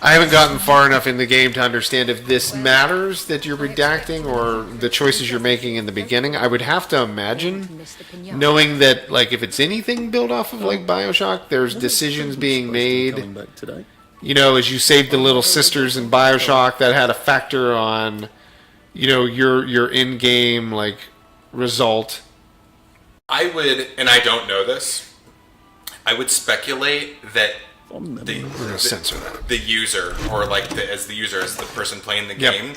I haven't gotten far enough in the game to understand if this matters that you're redacting or the choices you're making in the beginning. I would have to imagine, knowing that if it's anything built off of BioShock, there's decisions being made. As you saved the little sisters in BioShock, that had a factor on, your in-game, result. I would, and I don't know this, I would speculate that we're going to censor that. The user, or as the person playing the game,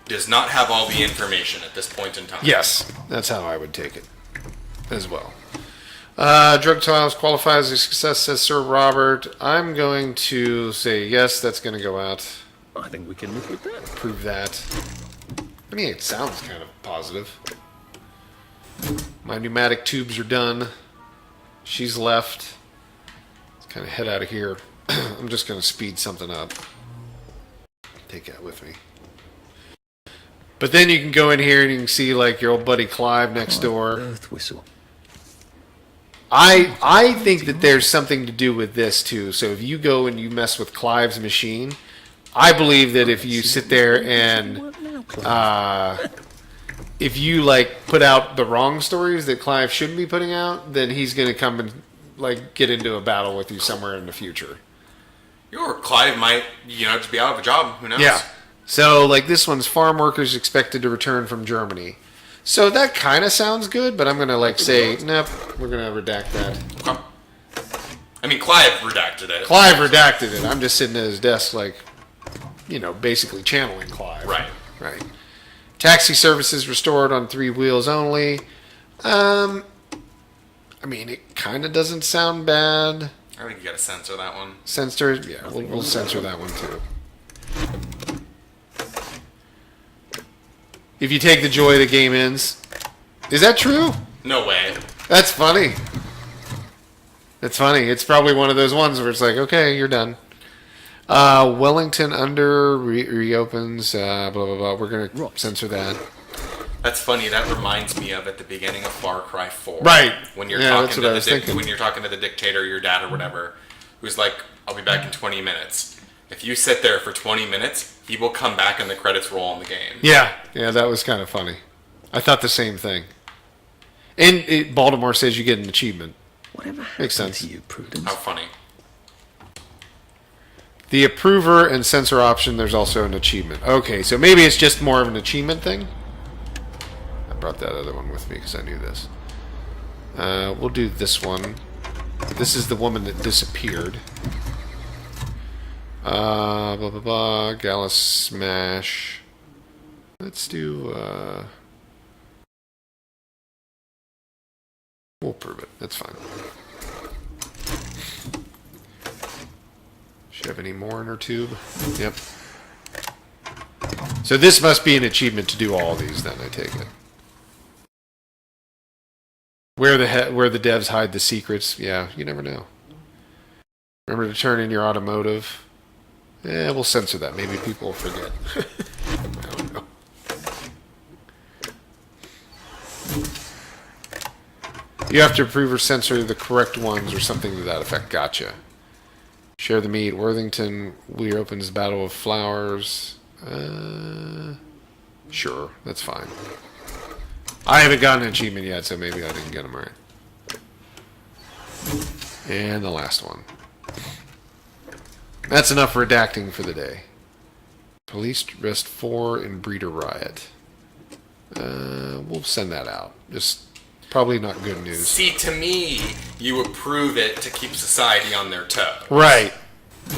does not have all the information at this point in time. Yes, that's how I would take it as well. Drug trials qualify as a success, says Sir Robert. I'm going to say yes, that's going to go out. I think we can live with that. Prove that. I mean, it sounds kind of positive. My pneumatic tubes are done. She's left. Let's kind of head out of here. I'm just going to speed something up. Take that with me. But then you can go in here and you can see your old buddy Clive next door. Earth whistle. I think that there's something to do with this too. So if you go and you mess with Clive's machine, I believe that if you sit there and if you put out the wrong stories that Clive shouldn't be putting out, then he's going to come and get into a battle with you somewhere in the future. Or Clive might, just be out of a job. Who knows? Yeah. So this one's farm workers expected to return from Germany. So that kind of sounds good, but I'm going to say, nope, we're going to redact that. Okay. I mean, Clive redacted it. Clive redacted it. I'm just sitting at his desk basically channeling Clive. Right. Right. Taxi services restored on 3 wheels only. I mean, it kind of doesn't sound bad. I think you got to censor that one. Censor? Yeah, we'll censor that one too. If you take the joy, the game ends. Is that true? No way. That's funny. That's funny. It's probably one of those ones where it's okay, you're done. Wellington under reopens, blah, blah, blah. We're going to censor that. That's funny. That reminds me of at the beginning of Far Cry 4. Right. When you're Yeah, talking that's to what I the was thinking. when you're talking to the dictator, your dad or whatever, who's like, "I'll be back in 20 minutes." If you sit there for 20 minutes, he will come back and the credits roll on the game. Yeah, that was kind of funny. I thought the same thing. And Baltimore says you get an achievement. Whatever happened Makes sense. to you, Prudence? How funny. The approver and censor option, there's also an achievement. Okay, so maybe it's just more of an achievement thing? I brought that other one with me because I knew this. We'll do this one. This is the woman that disappeared. Blah, blah, blah. Gallus Smash. Let's do, we'll prove it. That's fine. Should have any more in her tube? Yep. So this must be an achievement to do all these then, I take it. Where the devs hide the secrets. Yeah, you never know. Remember to turn in your automotive. Yeah, we'll censor that. Maybe people will forget. I don't know. You have to approve or censor the correct ones or something to that effect. Gotcha. Share the meat. Worthington Weir opens Battle of Flowers. Sure, that's fine. I haven't gotten an achievement yet, so maybe I didn't get them right. And the last one. That's enough redacting for the day. Police arrest 4 in breeder riot. We'll send that out. Just probably not good news. See, to me, you approve it to keep society on their toes. Right.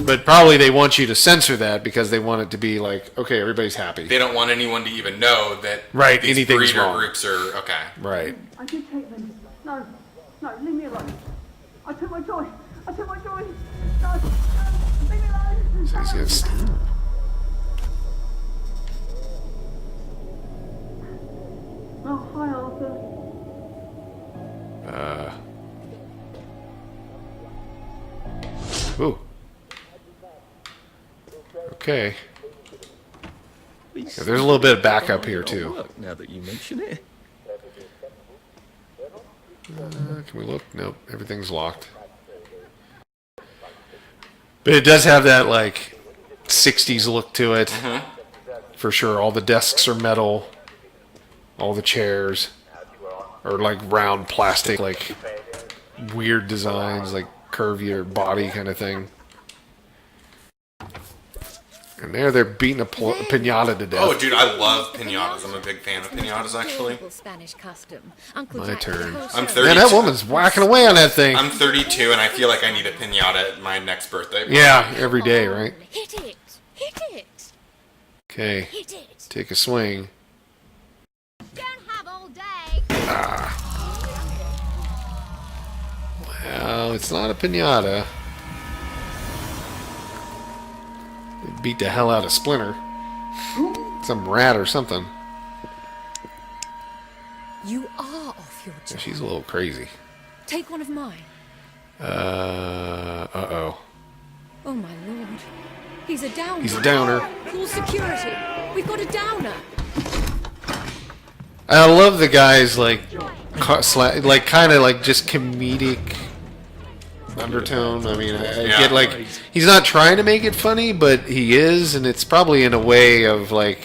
But probably they want you to censor that because they want it to be like, okay, everybody's happy. They don't want anyone to even know that Right, these anything's breeder wrong. groups are okay. Right. I did take them. No, leave me alone. I took my joy. No, leave me alone. So he's gonna steal. Oh, hi, Arthur. Ooh. Okay. Yeah, there's a little bit of backup here, too. Work, now that you mention it. Can we look? Nope. Everything's locked. But it does have that, like, 60s look to it. For sure. All the desks are metal. All the chairs are, like, round plastic, like, weird designs, like, curve your body kind of thing. And they're beating a pinata to death. Oh, dude, I love pinatas. I'm a big fan of pinatas, actually. Spanish custom. Uncle My Jack did the turn. whole I'm show. 32. Man, that woman's whacking away on that thing. I'm 32, and I feel like I need a pinata at my next birthday. Yeah, every day, right? Hit it. Hit it. Okay, Hit it. take a swing. Don't have all day. Well, it's not a pinata. It beat the hell out of Splinter. Some rat or something. You are off your Yeah, job. she's a little crazy. Take one of mine. Uh-oh. Oh, my lord. He's a downer. He's a downer. Call security. We've got a downer. I love the guy's, like, kind of, like, just comedic undertone. I mean, I Yeah. get, like, he's not trying to make it funny, but he is, and it's probably in a way of, like,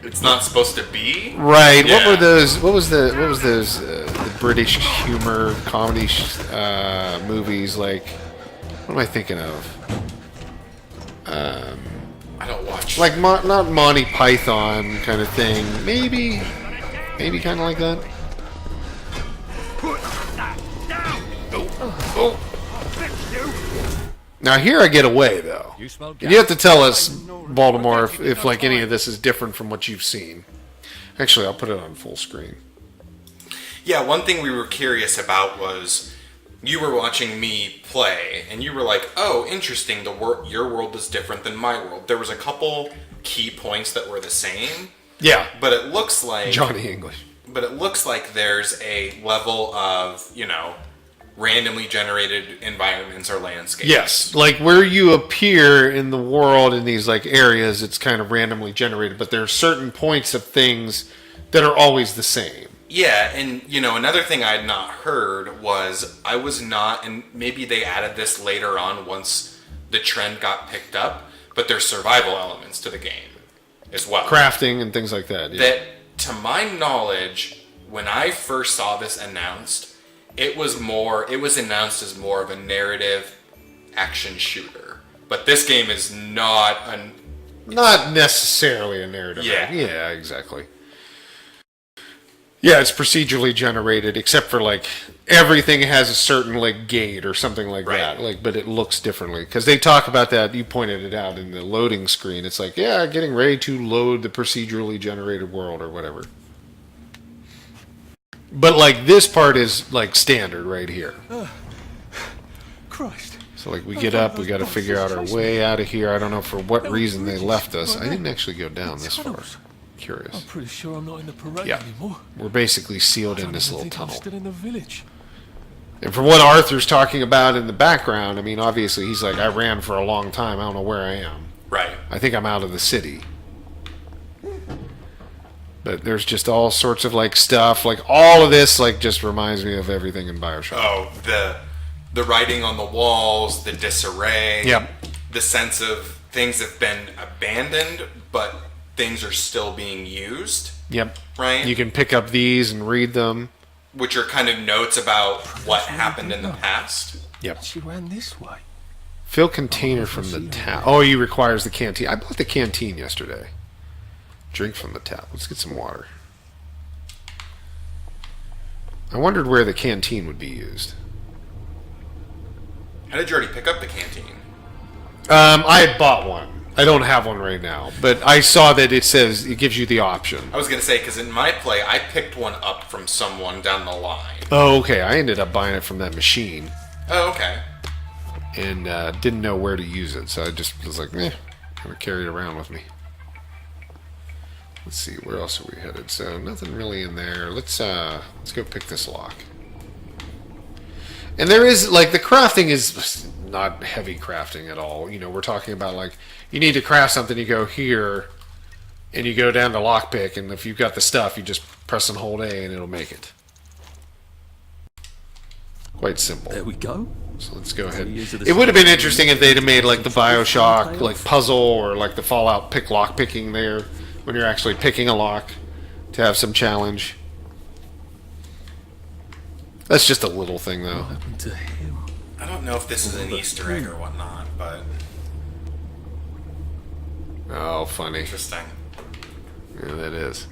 It's not supposed to be. right. Yeah. What were those? What was those? The British humor comedy movies? Like, what am I thinking of? I don't watch. Like not Monty Python kind of thing. Maybe kind of like that. Oh. Now here I get away though. You smell And you have to tell us, Baltimore, if like any of this is different from what you've seen. Actually, I'll put it on full screen. Yeah, one thing we were curious about was you were watching me play, and you were like, "Oh, interesting. Your world is different than my world." There was a couple key points that were the same, Yeah, but it looks like Johnny English. But it looks like there's a level of randomly generated environments or landscapes. Yes, like where you appear in the world in these like areas, it's kind of randomly generated, but there are certain points of things that are always the same. Yeah, and another thing I had not heard was I was not, and maybe they added this later on once the trend got picked up, but there's survival elements to the game as well. Crafting and things like that. Yeah. That, to my knowledge, when I first saw this announced, it was announced as more of a narrative action shooter. But this game is not necessarily a narrative. Yeah. Yeah, exactly. Yeah, it's procedurally generated, except for like everything has a certain like gate or something like that. Like, but it looks differently because they talk about that. You pointed it out in the loading screen. It's like, yeah, getting ready to load the procedurally generated world or whatever. But like this part is like standard right here. Christ. So like we get up, we got to figure out our way out of here. I don't know for what reason they left us. I didn't actually go down this far. Curious. I'm pretty sure I'm not in the parade Yeah. anymore. We're basically sealed I in don't this even little think I'm tunnel. still in the village. And from what Arthur's talking about in the background, I mean, obviously he's like, I ran for a long time. I don't know where I am. Right. I think I'm out of the city. But there's just all sorts of like stuff. Like all of this like just reminds me of everything in BioShock. Oh, the writing on the walls, the disarray. Yep. The sense of things have been abandoned, but things are still being used. Yep. Right? You can pick up these and read them. Which are kind of notes about what happened in the past. Yep. She ran this way. Fill container from the tap. Oh, he requires the canteen. I bought the canteen yesterday. Drink from the tap. Let's get some water. I wondered where the canteen would be used. How did you already pick up the canteen? I had bought one. I don't have one right now, but I saw that it says it gives you the option. I was going to say, because in my play, I picked one up from someone down the line. Oh, okay. I ended up buying it from that machine Oh, okay. and didn't know where to use it, so I just was like, I'm gonna carry it around with me. Let's see, where else are we headed? So nothing really in there. Let's go pick this lock. And there is like the crafting is not heavy crafting at all. You know, we're talking about like you need to craft something, you go here, and you go down to lockpick, and if you've got the stuff, you just press and hold A, and it'll make it. Quite simple. There we go. So let's go ahead. years of the It would have been summer. interesting if they'd have made like the BioShock like puzzle or like the Fallout pick lock picking there when you're actually picking a lock to have some challenge. That's just a little thing though. What happened to him? I don't know if this is an Easter egg or whatnot, but Oh, funny. interesting. Yeah, that is.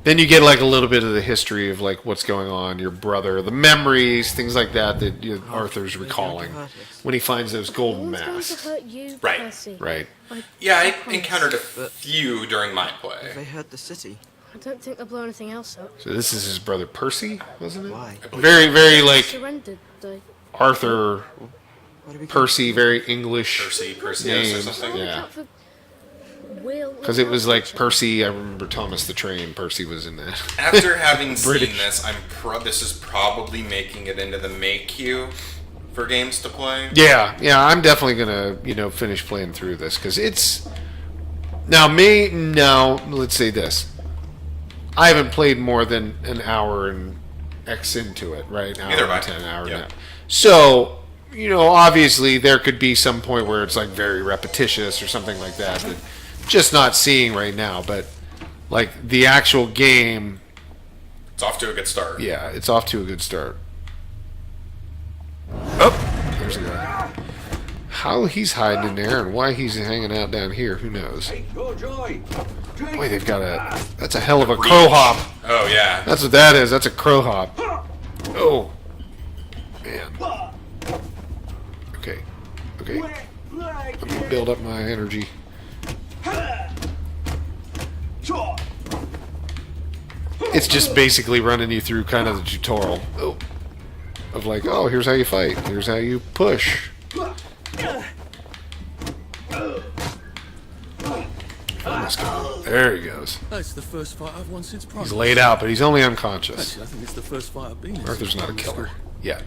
Then you get like a little bit of the history of like what's going on, your brother, the memories, things like that that Arthur's recalling when he finds those golden Who's going to masks. hurt you, Right. Percy? Right. Yeah, I encountered a few during my play. They hurt the city. I don't think they'll blow anything else up. So this is his brother Percy, wasn't it? Why? Very, very like Surrendered, they. Arthur Why do we Percy, very English Perseus or names. something. Yeah. Look out for Will. Because it was like Percy. I remember Thomas the Train. Percy was in that. After having seen British. this, this is probably making it into the May queue for games to play. Yeah, I'm definitely gonna finish playing through this because it's now let's say this. I haven't played more than an hour and X into it, right? Hour Neither have and I. 10 hour Yep. now. So obviously there could be some point where it's like very repetitious or something like that. That just not seeing right now, but like the actual game. It's off to a good start. Yeah, it's off to a good start. Oh, there's a guy. How he's hiding in there and why he's hanging out down here, who knows? Boy, they've got that's a hell of a crow hop. Oh yeah. That's what that is. That's a crow hop. Oh, man. Okay. I'm gonna build up my energy. It's just basically running you through kind of the tutorial of like, oh, here's how you fight. Here's how you push. There he goes. That's the first fight I've won since Prime. He's laid out, but he's only unconscious. Actually, I think it's the first fight I've been in. Arthur's since not a primary killer school. yet.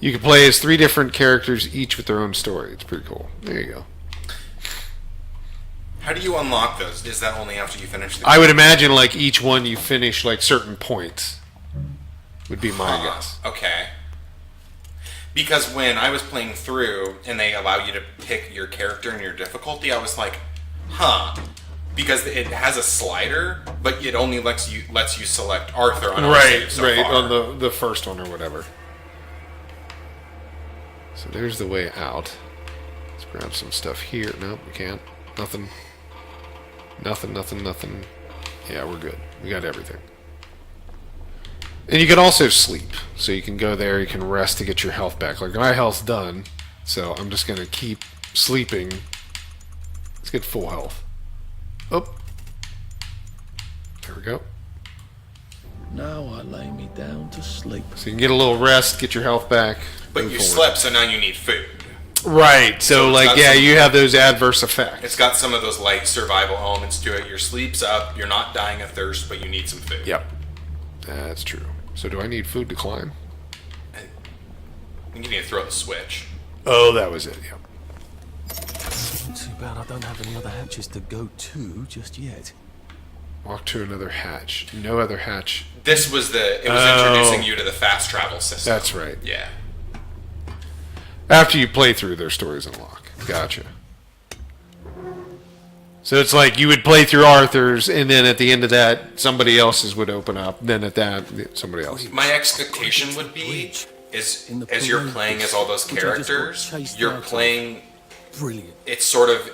You can play as 3 different characters, each with their own story. It's pretty cool. There you go. How do you unlock those? Is that only after you finish the game? I would imagine like each one you finish like certain points. Would be my guess. Okay. Because when I was playing through and they allow you to pick your character and your difficulty, I was like, because it has a slider, but it only lets you select Arthur on our save so far. On the first one or whatever. So there's the way out. Let's grab some stuff here. Nope, we can't. Nothing. Nothing. Yeah, we're good. We got everything. And you can also sleep. So you can go there, you can rest to get your health back. Like, my health's done, so I'm just going to keep sleeping. Let's get full health. Oh. There we go. Now I lay me down to sleep. So you can get a little rest, get your health back. But you slept, so now you need food. Right, so like, yeah, you have those adverse effects. It's got some of those light survival elements to it. Your sleep's up, you're not dying of thirst, but you need some food. Yep, that's true. So do I need food to climb? I think you need to throw the switch. Oh, that was it, yep. Too bad I don't have any other hatches to go to just yet. Walk to another hatch. No other hatch. This was it was introducing you to the fast travel system. That's right. Yeah. After you play through, their stories unlock. Gotcha. So it's like you would play through Arthur's, and then at the end of that, somebody else's would open up. Then at that, somebody else. My expectation would be, as you're playing as all those characters, you're playing... Brilliant. It's sort of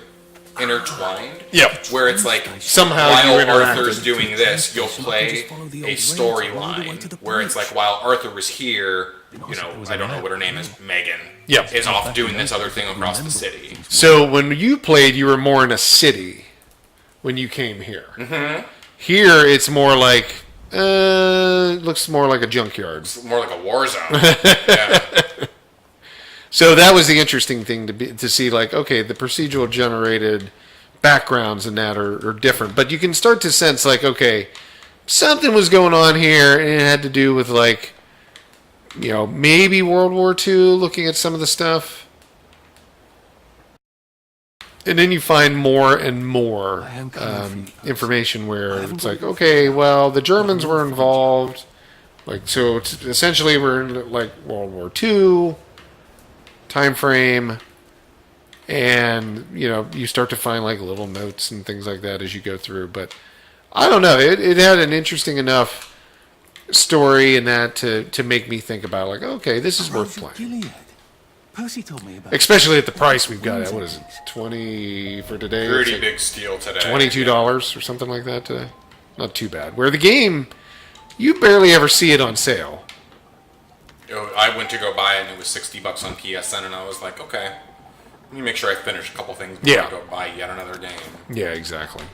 intertwined. Yep. Where it's like, somehow while Arthur's doing this, you'll play a storyline where it's like, while Arthur was here, you know, I don't know what her name is, Megan, is off doing this other thing across the city. So when you played, you were more in a city when you came here. Mm-hmm. Here, it's more like, it looks more like a junkyard. It's more like a war zone. Yeah. So that was the interesting thing to see, like, okay, the procedural generated backgrounds and that are different. But you can start to sense, like, okay, something was going on here, and it had to do with, like, you know, maybe World War II, looking at some of the stuff. And then you find more and more information where it's like, okay, well, the Germans were involved. Like, so it's essentially we're in, like, World War II time frame, and you know, you start to find like little notes and things like that as you go through. But I don't know, it had an interesting enough story in that to make me think about, like, okay, this is worth playing. Percy told me about, especially at the price we've got. What is it, 20 for today? Pretty like big steal today. $22 or something like that today. Not too bad. Where the game, you barely ever see it on sale. I went to go buy it, and it was $60 on PSN, and I was like, okay, let me make sure I finish a couple things before I go buy yet another game. Yeah, exactly.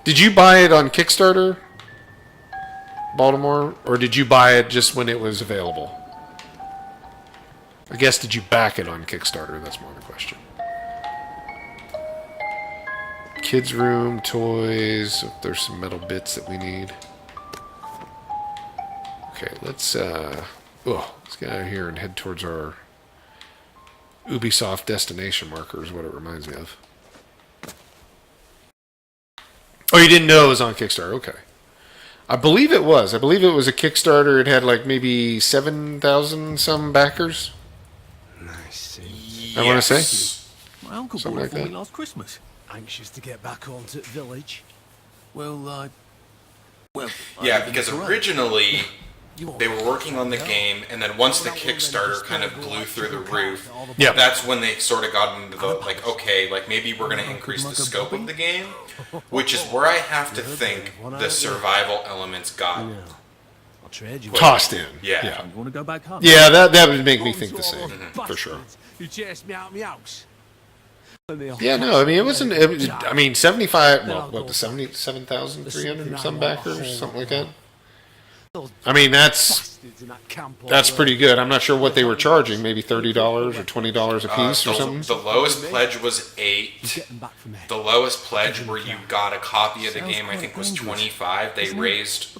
Did you buy it on Kickstarter, Baltimore, or did you buy it just when it was available? I guess, did you back it on Kickstarter? That's more the question. Kids' room, toys. There's some metal bits that we need. Okay, let's get out of here and head towards our Ubisoft destination marker is what it reminds me of. Oh, you didn't know it was on Kickstarter? Okay. I believe it was. I believe it was a Kickstarter. It had like maybe 7,000 some backers. Nice. Yes. I want to say. My uncle Something bought like it for me that. last Christmas. Anxious to get back onto the village. Well, Yeah, because originally they were working on the game, and then once the Kickstarter kind of blew through the roof, that's when they sort of got into the, like, okay, like maybe we're going to increase the scope of the game, which is where I have to think the survival elements got tossed in. Yeah. You want to go back home? Yeah, that would make me think the same, for sure. You chased me out of my house. Yeah, no, I mean, it wasn't, I mean, 75, well, what, the 77,300 some backers, something like that? I mean, that's pretty good. I'm not sure what they were charging, maybe $30 or $20 a piece or something. The lowest pledge was $8. The lowest pledge where you got a copy of the game, I think, was $25. They raised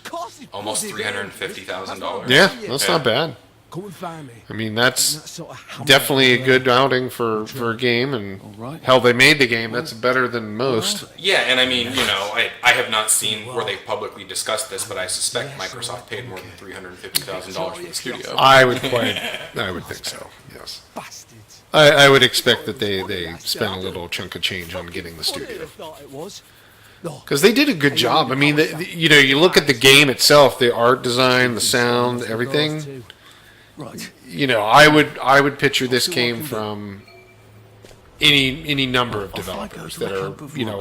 almost $350,000. Yeah, that's not bad. Come and find me. I mean, And that's that sort of hammer definitely a there. good outing for a game, and right. hell, they made the game. That's better than most. Yeah, and I mean, I have not seen where they've publicly discussed this, but I suspect Microsoft paid more than $350,000 for the studio. I would think so. Yes, Bastards. I would expect that they spent a little chunk of change on getting the What did studio. I thought it was? No. Because they did a good job. I mean, you look at the game itself, the art design, the sound, everything. Right. I would picture this game from any number of developers that are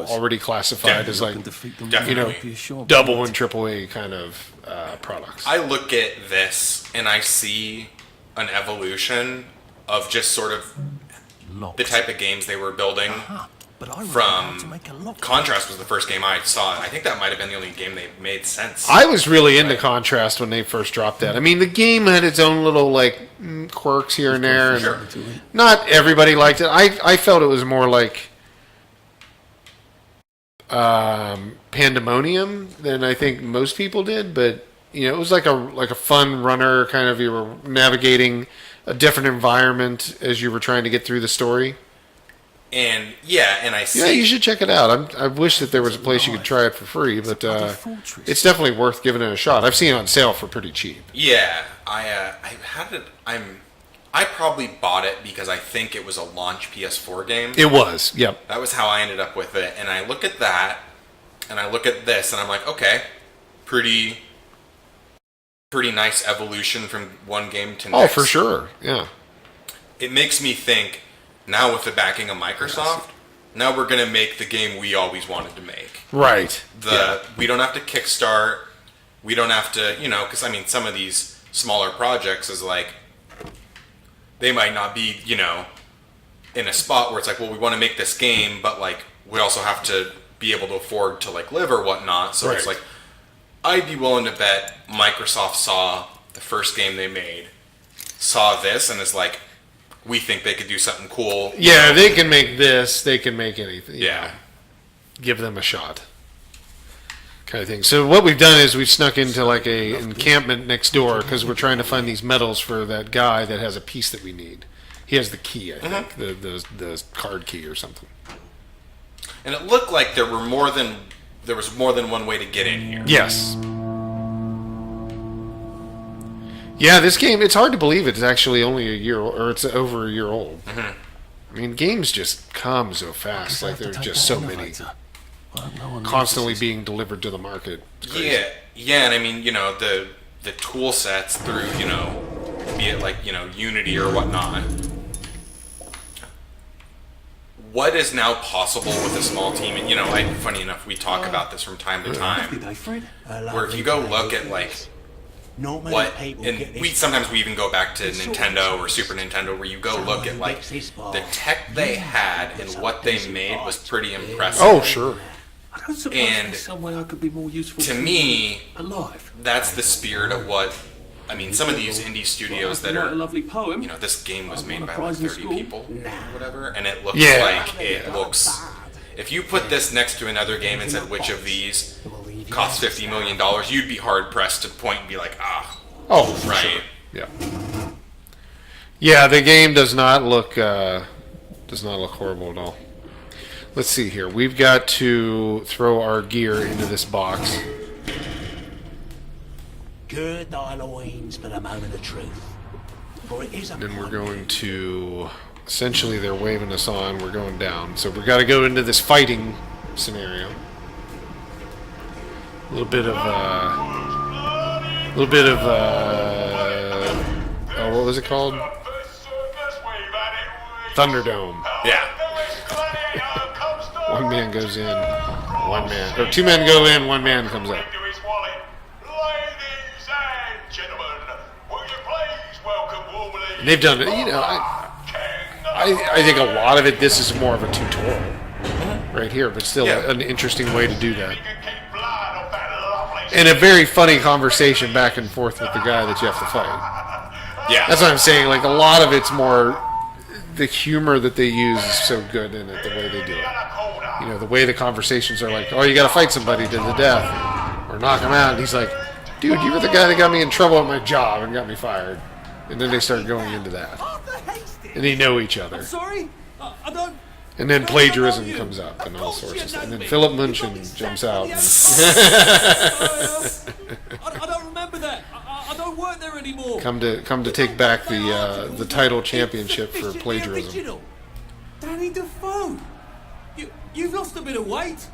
already classified as like Definitely. double and triple A kind of products. I look at this and I see an evolution of just sort of the type of games they were building. But I From Contrast was the first game I saw. I think that might have been the only game they made sense. I was really into Contrast when they first dropped that. I mean, the game had its own little quirks here and there, and Sure. not everybody liked it. I felt it was more like Pandemonium than I think most people did, but it was like a fun runner kind of. You were navigating a different environment as you were trying to get through the story. And I see. Yeah, you should check it out. I wish that there was a place you could try it for free, but it's definitely worth giving it a shot. I've seen it on sale for pretty cheap. Yeah, I had it. I probably bought it because I think it was a launch PS4 game. It was, yep. That was how I ended up with it. And I look at that, and I look at this, and I'm like, okay, pretty nice evolution from one game to next. Oh, for sure, yeah. It makes me think. Now with the backing of Microsoft, now we're going to make the game we always wanted to make. Right. We don't have to kickstart. We don't have to, because I mean, some of these smaller projects is like, they might not be, in a spot where it's like, well, we want to make this game, but like, we also have to be able to afford to like live or whatnot. So it's Right. like, I'd be willing to bet Microsoft saw the first game they made, saw this, and is like, we think they could do something cool. Yeah, they can make this. They can make anything. Yeah. Give them a shot. Kind of thing. So what we've done is we've snuck into like a encampment next door because we're trying to find these medals for that guy that has a piece that we need. He has the key, I think, the card key or something. And it looked like there was more than one way to get in here. Yes. Yeah, this game, it's hard to believe it's actually only a year, or it's over a year old. I mean, games just come so fast. Like, there's just so many constantly being delivered to the market. It's crazy. Yeah, and I mean, the tool sets through, be it like, Unity or whatnot. What is now possible with a small team? And, funny enough, we talk about this from time to time. Where if you go look at, like, sometimes we even go back to Nintendo or Super Nintendo, where you go look at like the tech they had and what they made was pretty impressive. Oh, sure. And to me, that's the spirit of what I mean. Some of these indie studios that are, this game was made by like 30 people or whatever, and it looks like it looks. If you put this next to another game and said which of these cost $50 million, you'd be hard pressed to point and be like, oh, right, sure. Yeah. Yeah, the game does not look horrible at all. Let's see here. We've got to throw our gear into this box. Good Halloweens for the moment of truth. For it is a Then we're going to. Essentially, they're waving us on. We're going down. So we've got to go into this fighting scenario. A little bit of what was it called? Thunderdome. Yeah. One man goes in, or two men go in, one man comes out. And they've done it. I think a lot of it. This is more of a tutorial right here, but still an interesting way to do that. And a very funny conversation back and forth with the guy that you have to fight. Yeah. That's what I'm saying. Like, a lot of it's more the humor that they use is so good in it, the way they do it. The way the conversations are like, oh, you got to fight somebody to the death or knock him out. And he's like, dude, you were the guy that got me in trouble at my job and got me fired. And then they start going into that. And they know each other. Sorry? I don't... And then plagiarism comes up and all sorts of stuff. And then Philip Munchen jumps out. And I don't remember that. I don't work there anymore. come to take back the title championship for plagiarism. Danny Defoe. You've lost a bit of weight.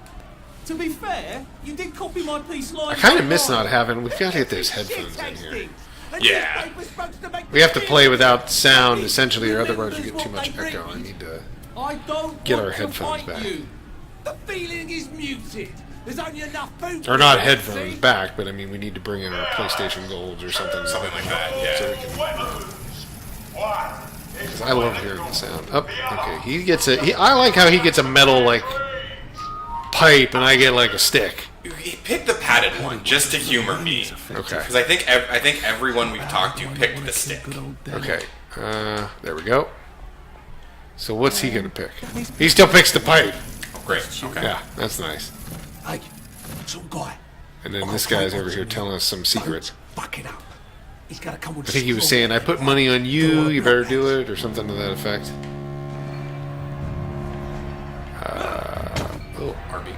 To be fair, you did copy my piece line. I kind of miss not having. We've got to get those headphones in here. Yeah. We have to play without sound essentially, or otherwise we get too much echo. I need to get our headphones back. The feeling is muted. There's only enough food. Or not headphones back, but I mean we need to bring in our PlayStation Golds or something. Something like that, yeah. So we can. Because I love hearing the sound. Oh, okay. He gets I like how he gets a metal like pipe, and I get like a stick. He picked the padded one just to humor me. Okay. Because I think everyone we've talked to picked the stick. Okay. There we go. So what's he gonna pick? He still picks the pipe. Oh, great. Okay. Yeah, that's nice. Hey, some guy. And then this guy's over here telling us some secrets. Fuck it up. He's got to come with I think he was saying, "I put money on you. You better do it," or something to that effect. Oh, RB.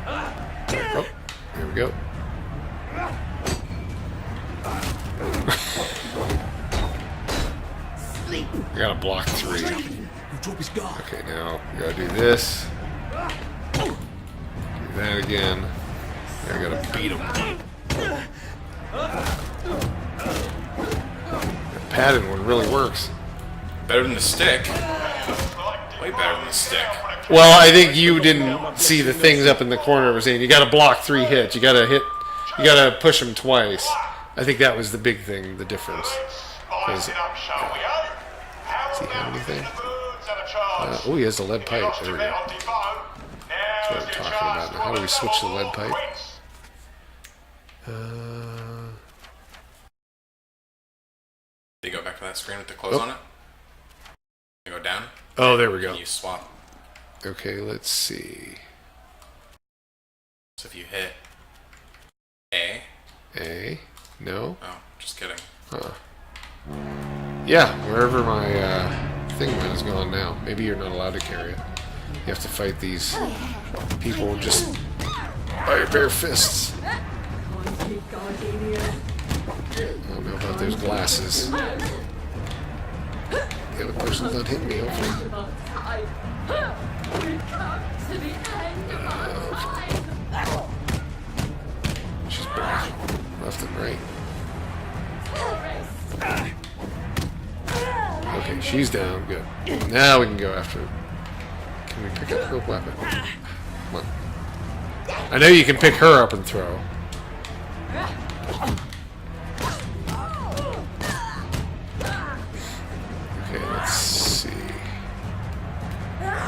oh, there we go. I gotta block 3. Drop his guard. Okay, now we gotta do this. Do that again. I gotta beat him. That padded one really works. Better than the stick. Way better than the stick. Well, I think you didn't see the things up in the corner. I was saying you gotta block 3 hits. You gotta push him twice. I think that was the big thing, the difference. Does he have anything? Oh, he has a lead pipe. There we go. That's what I'm talking about. Now, how do we switch the lead pipe? Do you go back to that screen with the close on it? You go down? Oh, there we go. And you swap. Okay, let's see. So if you hit A. A? No? Oh, just kidding. Huh. Yeah, wherever my thing went is gone now. Maybe you're not allowed to carry it. You have to fight these people just by your bare fists. I don't know about those glasses. The other person's not hitting me, hopefully. She's back. Left and right. Okay, she's down. Good. Now we can go after her. Can we pick up her weapon? Come on. I know you can pick her up and throw. Okay, let's see.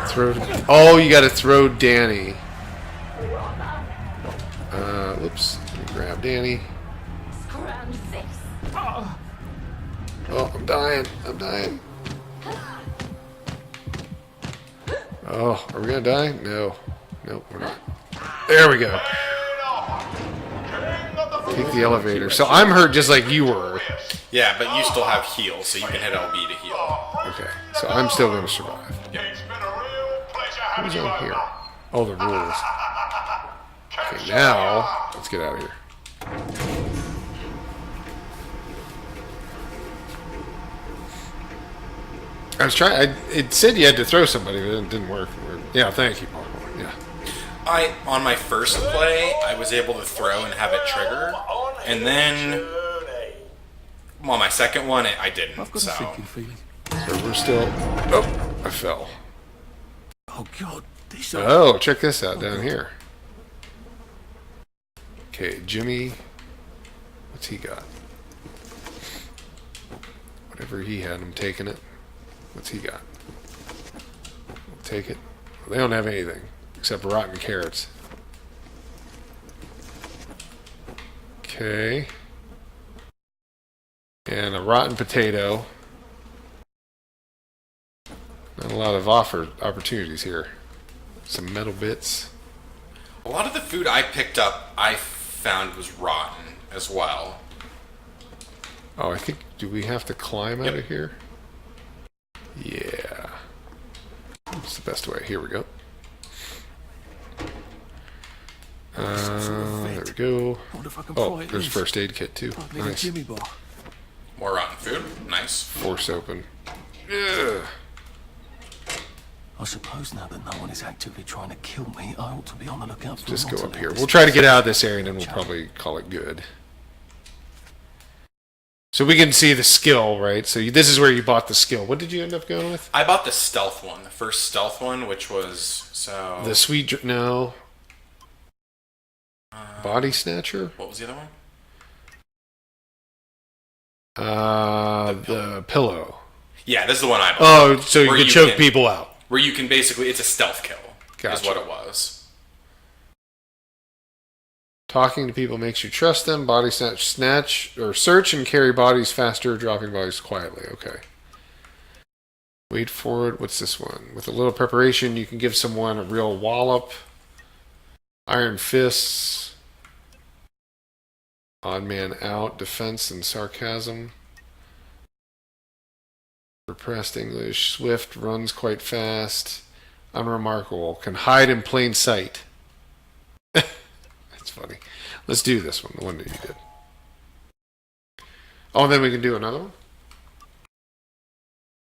Throw. Oh, you gotta throw Danny. Whoops. Let me grab Danny. Oh, I'm dying. I'm dying. Oh, are we gonna die? No. Nope, we're not. There we go. Take the elevator. So I'm hurt just like you were. Yeah, but you still have heal, so you can hit LB to heal. Okay, so I'm still gonna survive. Who's on here? Oh, the rules. Okay, now let's get out of here. I was trying. It said you had to throw somebody, but it didn't work. Yeah, thank you, Paul. Yeah. On my first play, I was able to throw and have it trigger, and then, well, my second one, I didn't. I've got a So sinking feeling. So we're still. Oh, I fell. Oh God, this. Oh, check this out down here. Okay, Jimmy. What's he got? Whatever he had, I'm taking it. What's he got? We'll take it. They don't have anything except rotten carrots. Okay. And a rotten potato. Not a lot of opportunities here. Some metal bits. a lot of the food I picked up, I found was rotten as well. Oh, I think... Do we have to climb out Yep. of here? Yeah. That's the best way. Here we go. There we go. Wonder if I can Oh, pry it there's loose. first aid kit too. Might need a Nice. Jimmy bar. More rotten food. Nice. Force open. Ugh. I suppose now that no one is actively trying to kill me, I ought to be on the lookout for Just an go up alternate here. distance. We'll try to get out of this area and then we'll probably call it good. So we can see the skill, right? So this is where you bought the skill. What did you end up going with? I bought the stealth one, the first stealth one, which was The sweet... No. Body snatcher? What was the other one? The pillow. Yeah, this is the one I bought. Oh, so you Where can you choke can- people out. Where you can basically, it's a stealth kill. Is Gotcha. what it was. Talking to people makes you trust them. Body snatch or search and carry bodies faster, dropping bodies quietly. Okay. Wait for it. What's this one? With a little preparation, you can give someone a real wallop. Iron fists. Odd man out. Defense and sarcasm. Repressed English. Swift. Runs quite fast. Unremarkable. Can hide in plain sight. That's funny. Let's do this one. The one that you did. Oh, and then we can do another one?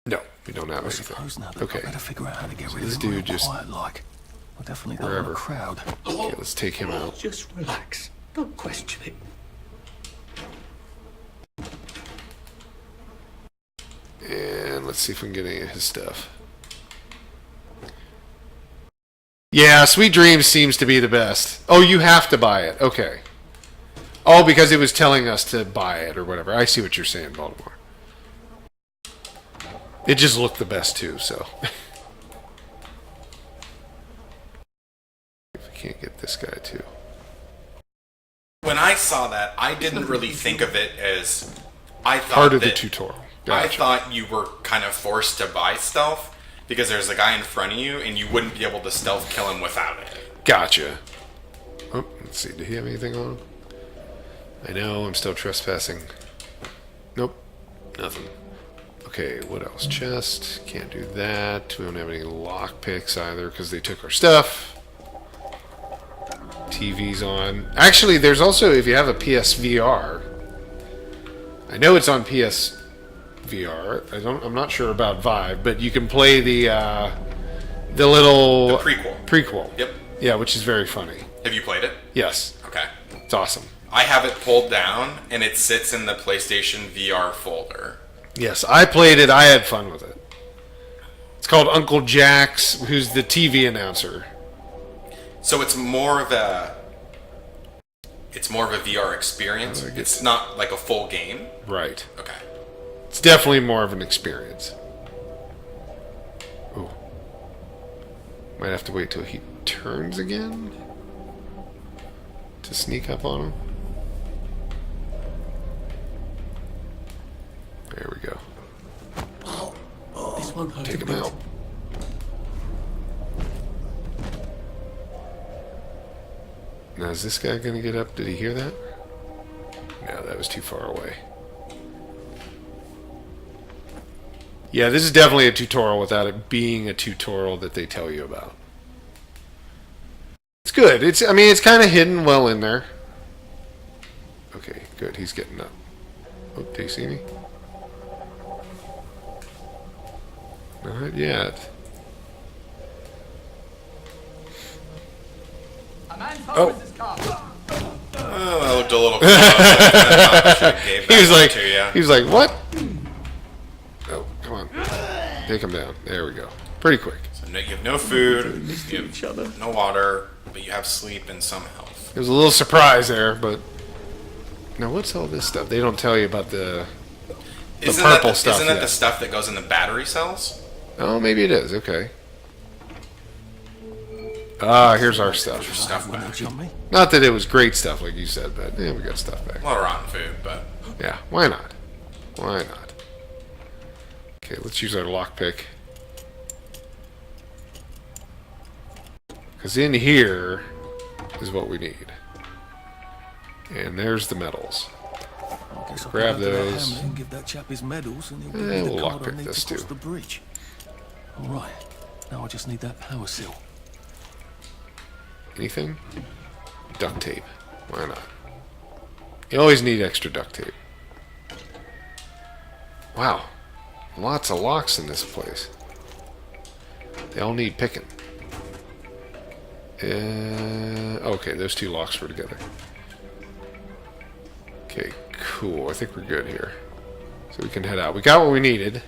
No, we don't have I anything. suppose now that Okay. I better figure out how to get rid this of him dude real just- quiet like. I definitely don't Wherever. want a crowd. Okay, let's take him out. Just relax. Don't question it. And let's see if we can get any of his stuff. Yeah, Sweet Dreams seems to be the best. Oh, you have to buy it. Okay. Oh, because it was telling us to buy it or whatever. I see what you're saying, Baltimore. It just looked the best too, so. If we can't get this guy too. When I saw that, I didn't really think of it as... I thought Part of the that- tutorial. I Gotcha. thought you were kind of forced to buy stealth because there's a guy in front of you and you wouldn't be able to stealth kill him without it. Gotcha. Oh, let's see. Did he have anything on him? I know, I'm still trespassing. Nope. Nothing. Okay, what else? Chest. Can't do that. We don't have any lock picks either because they took our stuff. TV's on. Actually, there's also, if you have a PSVR, I know it's on PSVR. I'm not sure about Vive, but you can play the little The prequel. Prequel. Yep. Yeah, which is very funny. Have you played it? Yes, Okay. it's awesome. I have it pulled down and it sits in the PlayStation VR folder. Yes, I played it. I had fun with it. It's called Uncle Jack's, who's the TV announcer. So it's more of a VR experience. It's not like a full game. Right. Okay. It's definitely more of an experience. Ooh. Might have to wait till he turns again to sneak up on him. There we go. This won't hurt Take a him bit. out. Now, is this guy going to get up? Did he hear that? No, that was too far away. Yeah, this is definitely a tutorial without it being a tutorial that they tell you about. It's good. I mean, it's kind of hidden well in there. Okay, good. He's getting up. Oh, do you see me? Not yet. Oh. Oh, that looked a little close. He was like, what? Oh, come on. Take him down. There we go. Pretty quick. So you have no food, you have no water, but you have sleep and some health. It was a little surprise there, but... Now, what's all this stuff? They don't tell you about the purple stuff Isn't that yet. the stuff that goes in the battery cells? Oh, maybe it is. Okay. Ah, here's our stuff. Stuff back. On me. Not that it was great stuff, like you said, but yeah, we got stuff back. A lot of rotten food, but Yeah, why not? Why not? Okay, let's use our lockpick. Because in here is what we need. And there's the metals. Guess I Grab can go to the those. hamlet and give that chap his medals, and he'll give me the We'll card I lockpick need this to cross too. the bridge. All right. Now I just need that power cell. Anything? Duct tape. Why not? You always need extra duct tape. Wow. Lots of locks in this place. They all need picking. Okay, those two locks were together. Okay, cool. I think we're good here. So we can head out. We got what we needed.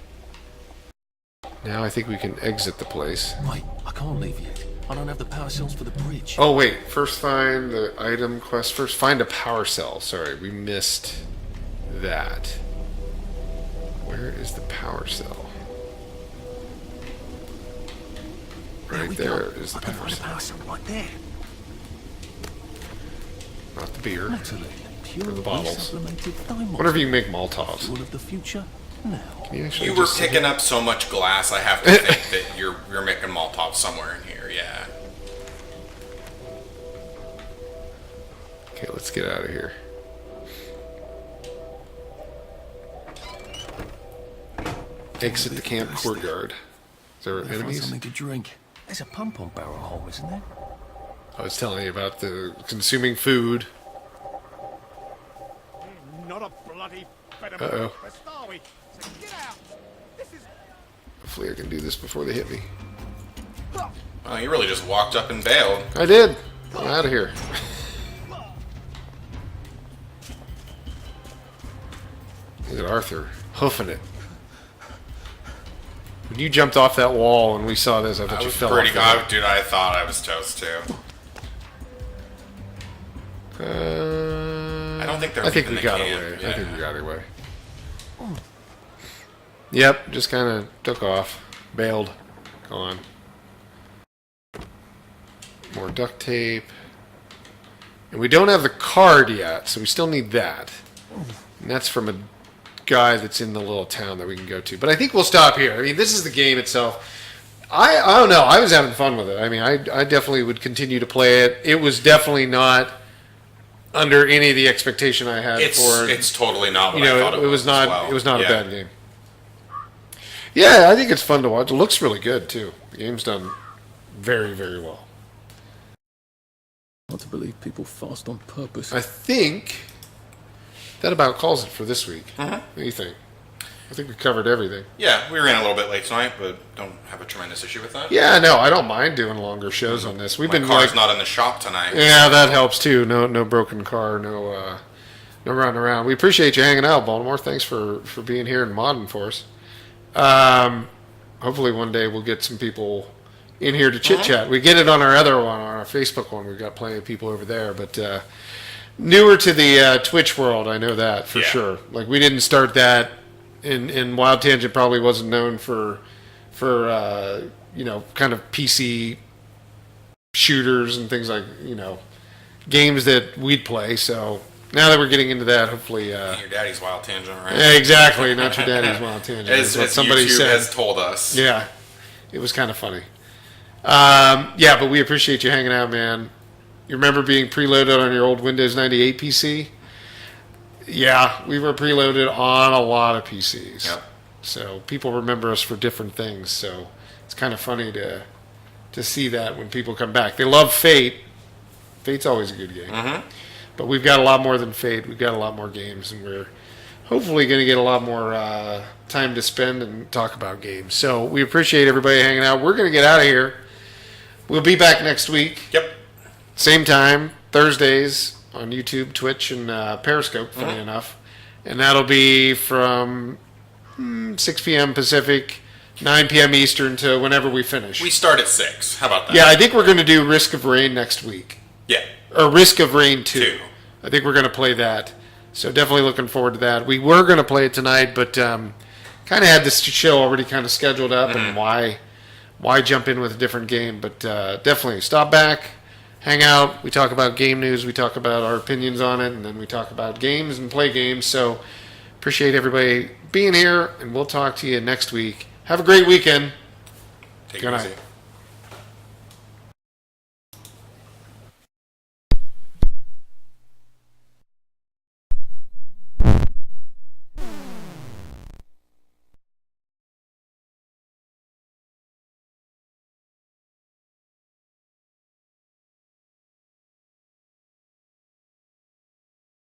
Now I think we can exit the place. Wait, I can't leave yet. I don't have the power cells for the bridge. Oh, wait. First find the item quest. First find a power cell. Sorry, we missed that. Where is the power cell? Right there is the I can power find a cell. power cell right there. Not the beer. Naturally, pure Or the bottles. supplemented thymosin. Wonder if you can make Molotovs. Fuel of the future now. Can you actually You were just- picking up so much glass, I have to think that you're making Molotov somewhere in here, yeah. Okay, let's get out of here. Exit the camp courtyard. Is there Find enemies? something to drink. There's a pump on Barrel Hole, isn't there? I was telling you about the consuming food. Not a bloody better Uh-oh. breakfast, are we? So get out. This is Hopefully I can do this before they hit me. Oh, you really just walked up and bailed. I did! I'm out of here. Look at Arthur hoofing it. When you jumped off that wall and we saw this, I thought I you was fell pretty off the wall. dude, I thought I was toast too. I don't think they're I think leaving we the got camp, away. I yeah. think we got away. Yep, just kind of took off, bailed, gone. More duct tape, and we don't have the card yet, so we still need that. And that's from a guy that's in the little town that we can go to. But I think we'll stop here. I mean, this is the game itself. I don't know. I was having fun with it. I mean, I definitely would continue to play it. It was definitely not under any of the expectation I had for it. It's totally not what You know, I thought it was not. as well. It was not Yeah. a bad game. Yeah, I think it's fun to watch. It looks really good too. The game's done very, very well. Hard to believe people fast on purpose. I think that about calls it for this week. What do you think? I think we covered everything. Yeah, we ran a little bit late tonight, but don't have a tremendous issue with that. Yeah, no, I don't mind doing longer shows on this. We've My been car's like, not in the shop tonight. yeah, that helps too. No broken car, no running around. We appreciate you hanging out, Baltimore. Thanks for being here and modding for us. Hopefully one day we'll get some people in here to chit chat. We get it on our other one, on our Facebook one. We've got plenty of people over there, but newer to the Twitch world, I know that for Yeah. sure. Like we didn't start that, and Wild Tangent probably wasn't known for kind of PC shooters and things like games that we'd play. So now that we're getting into that, hopefully. Your daddy's Wild Tangent, right? Yeah, exactly, not your daddy's Wild Tangent. As, is what as somebody YouTube said. has told us. Yeah, it was kind of funny. Yeah, but we appreciate you hanging out, man. You remember being preloaded on your old Windows 98 PC? Yeah, we were preloaded on a lot of PCs. Yep. So people remember us for different things. So it's kind of funny to see that when people come back. They love Fate. Fate's always a good game. Mm-hmm. But we've got a lot more than Fate. We've got a lot more games, and we're hopefully going to get a lot more time to spend and talk about games. So we appreciate everybody hanging out. We're going to get out of here. We'll be back next week. Yep. Same time, Thursdays on YouTube, Twitch, and Periscope, funny enough. And that'll be from 6 p.m. Pacific, 9 p.m. Eastern to whenever we finish. We start at 6. How about that? Yeah, I think we're going to do Risk of Rain next week. Yeah. Or Risk of Rain 2. 2. I think we're going to play that. So definitely looking forward to that. We were going to play it tonight, but kind of had this show already kind of scheduled up, and why jump in with a different game? But definitely stop back, hang out. We talk about game news. We talk about our opinions on it, and then we talk about games and play games. So appreciate everybody being here, and we'll talk to you next week. Have a great weekend. Take Good it night. easy.